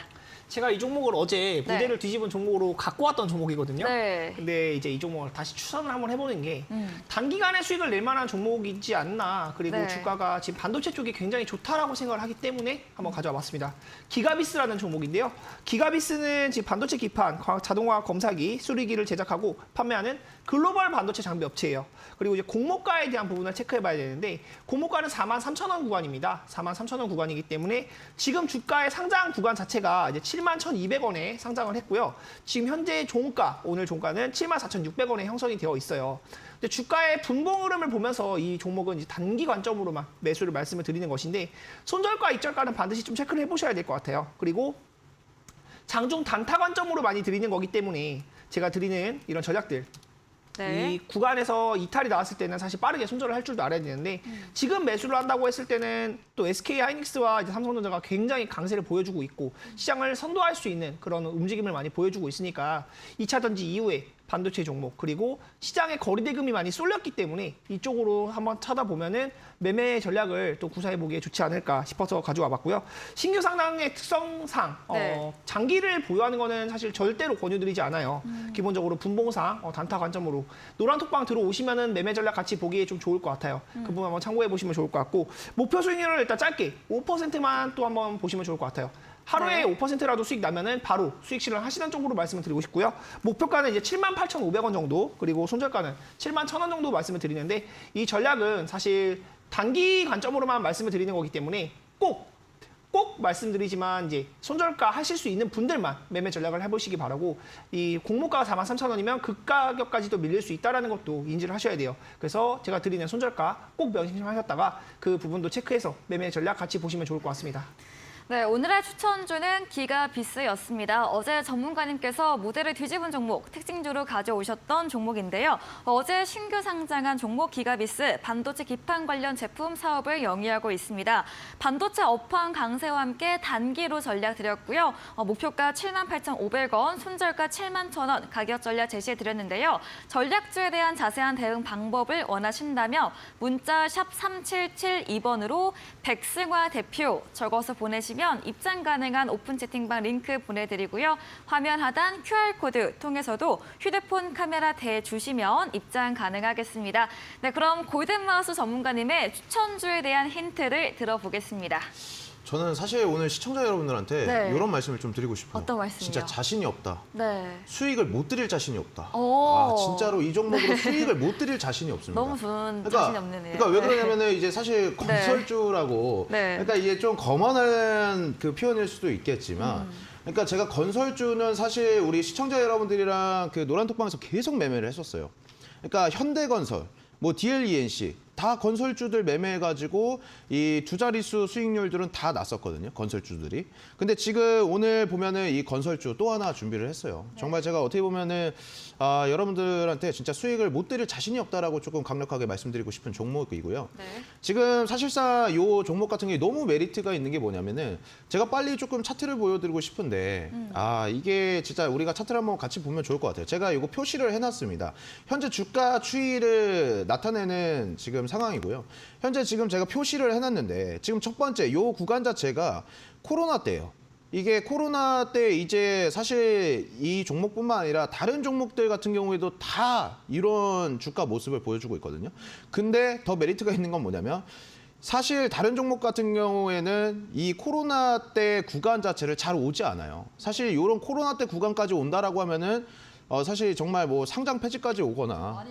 제가 이 종목을 어제 무대를 뒤집은 종목으로 갖고 왔던 종목이거든요. 네. 근데 이제 이 종목을 다시 추천을 한번 해보는 게 단기간에 수익을 낼 만한 종목이지 않나. 그리고 네. 주가가 지금 반도체 쪽이 굉장히 좋다라고 생각을 하기 때문에 한번 가져와 봤습니다. 기가비스라는 종목인데요. 기가비스는 지금 반도체 기판, 자동화 검사기, 수리기를 제작하고 판매하는 글로벌 반도체 장비 업체예요. 그리고 이제 공모가에 대한 부분을 체크해봐야 되는데 공모가는 43,000원 구간입니다. 43,000원 구간이기 때문에 지금 주가의 상장 구간 자체가 이제 71,200원에 상장을 했고요. 지금 현재 종가, 오늘 종가는 74,600원에 형성이 되어 있어요. 근데 주가의 분봉 흐름을 보면서 이 종목은 이제 단기 관점으로만 매수를 말씀을 드리는 것인데 손절가, 입절가는 반드시 좀 체크를 해보셔야 될 것 같아요. 그리고 장중 단타 관점으로 많이 드리는 거기 때문에 제가 드리는 이런 전략들 네. 이 구간에서 이탈이 나왔을 때는 사실 빠르게 손절을 할 줄도 알아야 되는데 지금 매수를 한다고 했을 때는 또 SK 하이닉스와 이제 삼성전자가 굉장히 강세를 보여주고 있고 시장을 선도할 수 있는 그런 움직임을 많이 보여주고 있으니까 2차 전지 이후에 반도체 종목 그리고 시장에 거리대금이 많이 쏠렸기 때문에 이쪽으로 한번 찾아보면은 매매 전략을 또 구사해 보기에 좋지 않을까 싶어서 가져와 봤고요. 신규 상당의 특성상 네. 장기를 보유하는 거는 사실 절대로 권유드리지 않아요. 기본적으로 분봉상 단타 관점으로 노란 톡방 들어오시면은 매매 전략 같이 보기에 좀 좋을 것 같아요. 그 부분 한번 참고해 보시면 좋을 것 같고 목표 수익률을 일단 짧게 5%만 또 한번 보시면 좋을 것 같아요. 하루에 네. 5%라도 수익 나면은 바로 수익 실현 하시는 쪽으로 말씀을 드리고 싶고요. 목표가는 이제 78,500원 정도, 그리고 손절가는 71,000원 정도 말씀을 드리는데 이 전략은 사실 단기 관점으로만 말씀을 드리는 거기 때문에 꼭 말씀드리지만 이제 손절가 하실 수 있는 분들만 매매 전략을 해보시기 바라고 이 공모가가 43,000원이면 그 가격까지도 밀릴 수 있다는 것도 인지를 하셔야 돼요. 그래서 제가 드리는 손절가 꼭 명심하셨다가 그 부분도 체크해서 매매 전략 같이 보시면 좋을 것 같습니다. 네, 오늘의 추천주는 기가비스였습니다. 어제 전문가님께서 무대를 뒤집은 종목, 특징주로 가져오셨던 종목인데요. 어제 신규 상장한 종목 기가비스, 반도체 기판 관련 제품 사업을 영위하고 있습니다. 반도체 업황 강세와 함께 단기로 전략 드렸고요. 목표가 78,500원, 손절가 71,000원 가격 전략 제시해드렸는데요. 전략주에 대한 자세한 대응 방법을 원하신다면 문자 샵 3772번으로 백승화 대표 적어서 보내시면 입장 가능한 오픈 채팅방 링크 보내드리고요. 화면 하단 QR코드 통해서도 휴대폰 카메라 대주시면 입장 가능하겠습니다. 네, 그럼 골든마우스 전문가님의 추천주에 대한 힌트를 들어보겠습니다. 저는 사실 오늘 시청자 여러분들한테 네. 이런 말씀을 좀 드리고 싶어요. 어떤 말씀이요? 진짜 자신이 없다. 네. 수익을 못 드릴 자신이 없다. 오. 진짜로 이 종목으로 수익을 못 드릴 자신이 없습니다. 너무 좋은 자신이 없네요. 그러니까 왜 그러냐면은 이제 사실 건설주라고 네. 그러니까 이게 좀 거만한 그 표현일 수도 있겠지만 그러니까 제가 건설주는 사실 우리 시청자 여러분들이랑 그 노란톡방에서 계속 매매를 했었어요. 그러니까 현대건설, 뭐 DLENC 다 건설주들 매매해가지고 이 두 자릿수 수익률들은 다 났었거든요. 건설주들이. 근데 지금 오늘 보면은 이 건설주 또 하나 준비를 했어요. 정말 제가 어떻게 보면은 여러분들한테 진짜 수익을 못 드릴 자신이 없다라고 조금 강력하게 말씀드리고 싶은 종목이고요. 네. 지금 사실상 이 종목 같은 게 너무 메리트가 있는 게 뭐냐면은 제가 빨리 조금 차트를 보여드리고 싶은데 이게 진짜 우리가 차트를 한번 같이 보면 좋을 것 같아요. 제가 이거 표시를 해놨습니다. 현재 주가 추이를 나타내는 지금 상황이고요. 현재 지금 제가 표시를 해놨는데 지금 첫 번째 이 구간 자체가 코로나 때예요. 이게 코로나 때 이제 사실 이 종목뿐만 아니라 다른 종목들 같은 경우에도 다 이런 주가 모습을 보여주고 있거든요. 근데 더 메리트가 있는 건 뭐냐면 사실 다른 종목 같은 경우에는 이 코로나 때 구간 자체를 잘 오지 않아요. 사실 이런 코로나 때 구간까지 온다라고 하면은 사실 정말 뭐 상장 폐지까지 오거나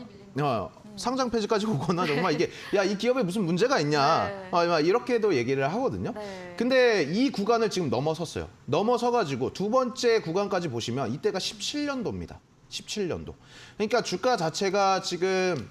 상장 폐지까지 오거나 정말 이게 야, 이 기업에 무슨 문제가 있냐. 네. 막 이렇게도 얘기를 하거든요. 네. 근데 이 구간을 지금 넘어섰어요. 넘어서가지고 두 번째 구간까지 보시면 이때가 17년도입니다. 17년도. 그러니까 주가 자체가 지금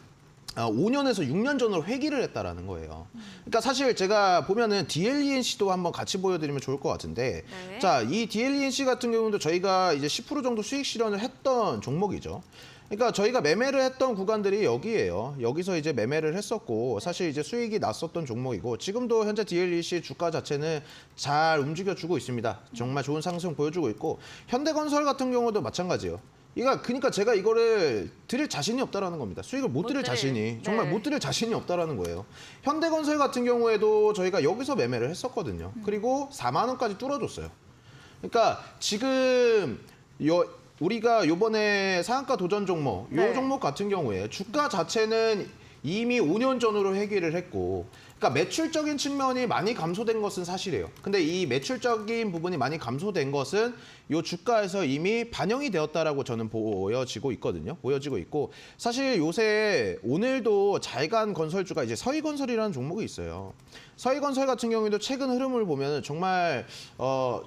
5년에서 6년 전으로 회귀를 했다라는 거예요. 그러니까 사실 제가 보면은 DLENC도 한번 같이 보여드리면 좋을 것 같은데, 네. 자, 이 DLENC 같은 경우도 저희가 이제 10% 정도 수익 실현을 했던 종목이죠. 그러니까 저희가 매매를 했던 구간들이 여기예요. 여기서 이제 매매를 했었고 사실 이제 수익이 났었던 종목이고 지금도 현재 DLEC 주가 자체는 잘 움직여주고 있습니다. 정말 좋은 상승 보여주고 있고 현대건설 같은 경우도 마찬가지예요. 그러니까 제가 이거를 드릴 자신이 없다라는 겁니다. 수익을 못 드릴 자신이 정말 못 드릴 자신이 없다라는 거예요. 현대건설 같은 경우에도 저희가 여기서 매매를 했었거든요. 그리고 4만 원까지 뚫어줬어요. 그러니까 지금 우리가 요번에 상한가 도전 종목, 요 네. 종목 같은 경우에 주가 자체는 이미 5년 전으로 회귀를 했고, 그러니까 매출적인 측면이 많이 감소된 것은 사실이에요. 근데 이 매출적인 부분이 많이 감소된 것은 요 주가에서 이미 반영이 되었다라고 저는 보여지고 있거든요. 보여지고 있고, 사실 요새 오늘도 잘간 건설주가 이제 서희건설이라는 종목이 있어요. 서희건설 같은 경우에도 최근 흐름을 보면 정말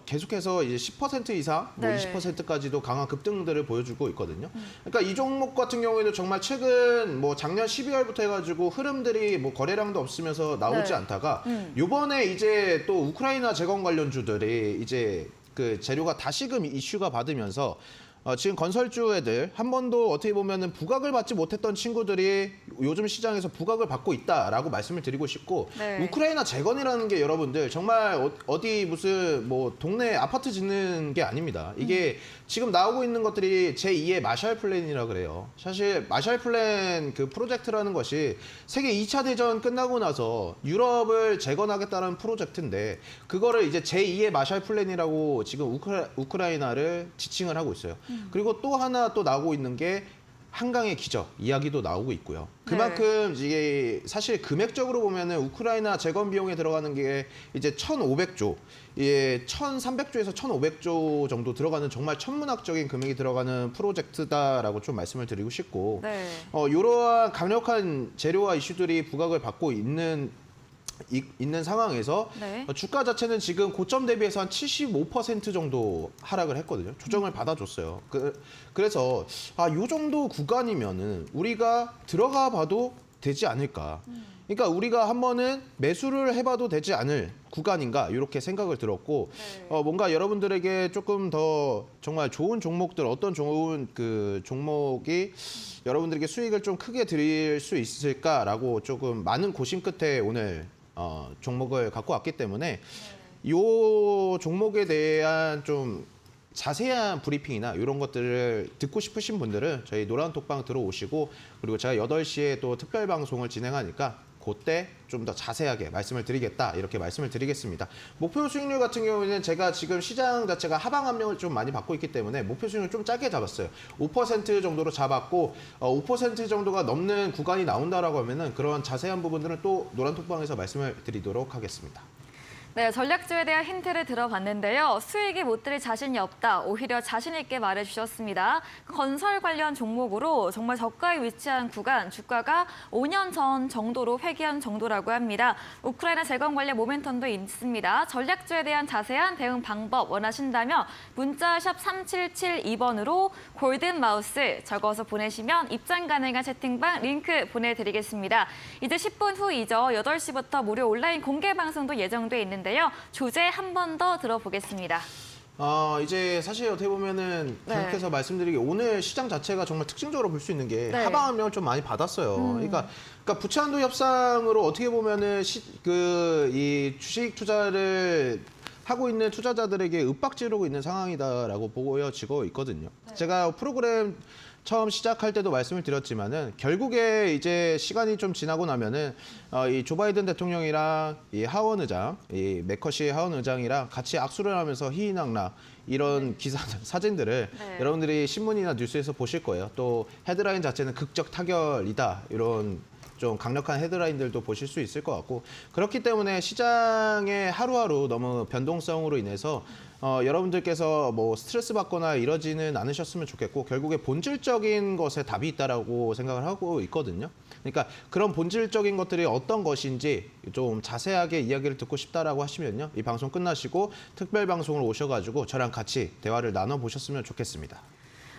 계속해서 이제 10% 이상, 뭐 네. 20%까지도 강한 급등들을 보여주고 있거든요. 그러니까 이 종목 같은 경우에도 정말 최근 뭐 작년 12월부터 해가지고 흐름들이 뭐 거래량도 없으면서 나오지 네. 않다가 요번에 이제 또 우크라이나 재건 관련주들이 이제 그 재료가 다시금 이슈가 받으면서 지금 건설주 애들 한 번도 어떻게 보면은 부각을 받지 못했던 친구들이 요즘 시장에서 부각을 받고 있다라고 말씀을 드리고 싶고, 네. 우크라이나 재건이라는 게 여러분들 정말 어디 무슨 뭐 동네 아파트 짓는 게 아닙니다. 이게 지금 나오고 있는 것들이 제2의 마샬 플랜이라 그래요. 사실 마샬 플랜 그 프로젝트라는 것이 세계 2차 대전 끝나고 나서 유럽을 재건하겠다는 프로젝트인데, 그거를 이제 제2의 마샬 플랜이라고 지금 우크라이나를 지칭을 하고 있어요. 그리고 또 하나 또 나오고 있는 게 한강의 기적 이야기도 나오고 있고요. 그만큼 이게 사실 금액적으로 보면은 우크라이나 재건 비용에 들어가는 게 이제 1,500조, 1,300조에서 1,500조 정도 들어가는 정말 천문학적인 금액이 들어가는 프로젝트다라고 좀 말씀을 드리고 싶고, 네. 이러한 강력한 재료와 이슈들이 부각을 받고 있는 상황에서 네. 주가 자체는 지금 고점 대비해서 한 75% 정도 하락을 했거든요. 조정을 받아줬어요. 그래서 요 정도 구간이면은 우리가 들어가 봐도 되지 않을까. 그러니까 우리가 한 번은 매수를 해봐도 되지 않을 구간인가 이렇게 생각을 들었고, 네. 뭔가 여러분들에게 조금 더 정말 좋은 종목들, 어떤 좋은 그 종목이 여러분들에게 수익을 좀 크게 드릴 수 있을까라고 조금 많은 고심 끝에 오늘 종목을 갖고 왔기 때문에 이 종목에 대한 좀 자세한 브리핑이나 이런 것들을 듣고 싶으신 분들은 저희 노란톡방 들어오시고, 그리고 제가 8시에 또 특별 방송을 진행하니까 그때 좀 더 자세하게 말씀을 드리겠다 이렇게 말씀을 드리겠습니다. 목표 수익률 같은 경우에는 제가 지금 시장 자체가 하방 압력을 좀 많이 받고 있기 때문에 목표 수익률 좀 짧게 잡았어요. 5% 정도로 잡았고 5% 정도가 넘는 구간이 나온다라고 하면은 그런 자세한 부분들은 또 노란톡방에서 말씀을 드리도록 하겠습니다. 네, 전략주에 대한 힌트를 들어봤는데요. 수익이 못 드릴 자신이 없다. 오히려 자신 있게 말해주셨습니다. 건설 관련 종목으로 정말 저가에 위치한 구간, 주가가 5년 전 정도로 회귀한 정도라고 합니다. 우크라이나 재건 관련 모멘텀도 있습니다. 전략주에 대한 자세한 대응 방법 원하신다면 문자 샵 3772번으로 골든 마우스 적어서 보내시면 입장 가능한 채팅방 링크 보내드리겠습니다. 이제 10분 후이죠. 8시부터 무료 온라인 공개 방송도 예정돼 있는데 주제 한 번 더 들어보겠습니다. 이제 사실 어떻게 보면은 계속해서 말씀드리기, 오늘 시장 자체가 정말 특징적으로 볼 수 있는 게 하방 압력을 좀 많이 받았어요. 그러니까 부채 한도 협상으로 어떻게 보면은 이 주식 투자를 하고 있는 투자자들에게 윽박지르고 있는 상황이다라고 보여지고 있거든요. 제가 프로그램 처음 시작할 때도 말씀을 드렸지만은 결국에 이제 시간이 좀 지나고 나면은 이 조 바이든 대통령이랑 이 하원 의장, 이 매커시 하원 의장이랑 같이 악수를 하면서 희희낙낙 이런 사진들을 여러분들이 신문이나 뉴스에서 보실 거예요. 또 헤드라인 자체는 극적 타결이다 이런 좀 강력한 헤드라인들도 보실 수 있을 것 같고, 그렇기 때문에 시장의 하루하루 너무 변동성으로 인해서 여러분들께서 뭐 스트레스 받거나 이러지는 않으셨으면 좋겠고, 결국에 본질적인 것에 답이 있다라고 생각을 하고 있거든요. 그러니까 그런 본질적인 것들이 어떤 것인지 좀 자세하게 이야기를 듣고 싶다라고 하시면요. 이 방송 끝나시고 특별 방송을 오셔가지고 저랑 같이 대화를 나눠보셨으면 좋겠습니다.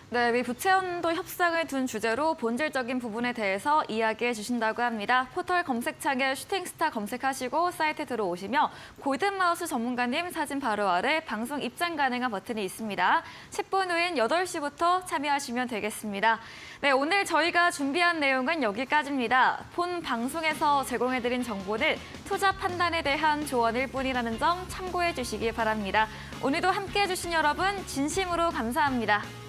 네, 미 부채연도 협상을 둔 주제로 본질적인 부분에 대해서 이야기해 주신다고 합니다. 포털 검색창에 슈팅스타 검색하시고 사이트에 들어오시면 골든마우스 전문가님 사진 바로 아래 방송 입장 가능한 버튼이 있습니다. 10분 후인 8시부터 참여하시면 되겠습니다. 네, 오늘 저희가 준비한 내용은 여기까지입니다. 본 방송에서 제공해드린 정보는 투자 판단에 대한 조언일 뿐이라는 점 참고해 주시기 바랍니다. 오늘도 함께해 주신 여러분 진심으로 감사합니다.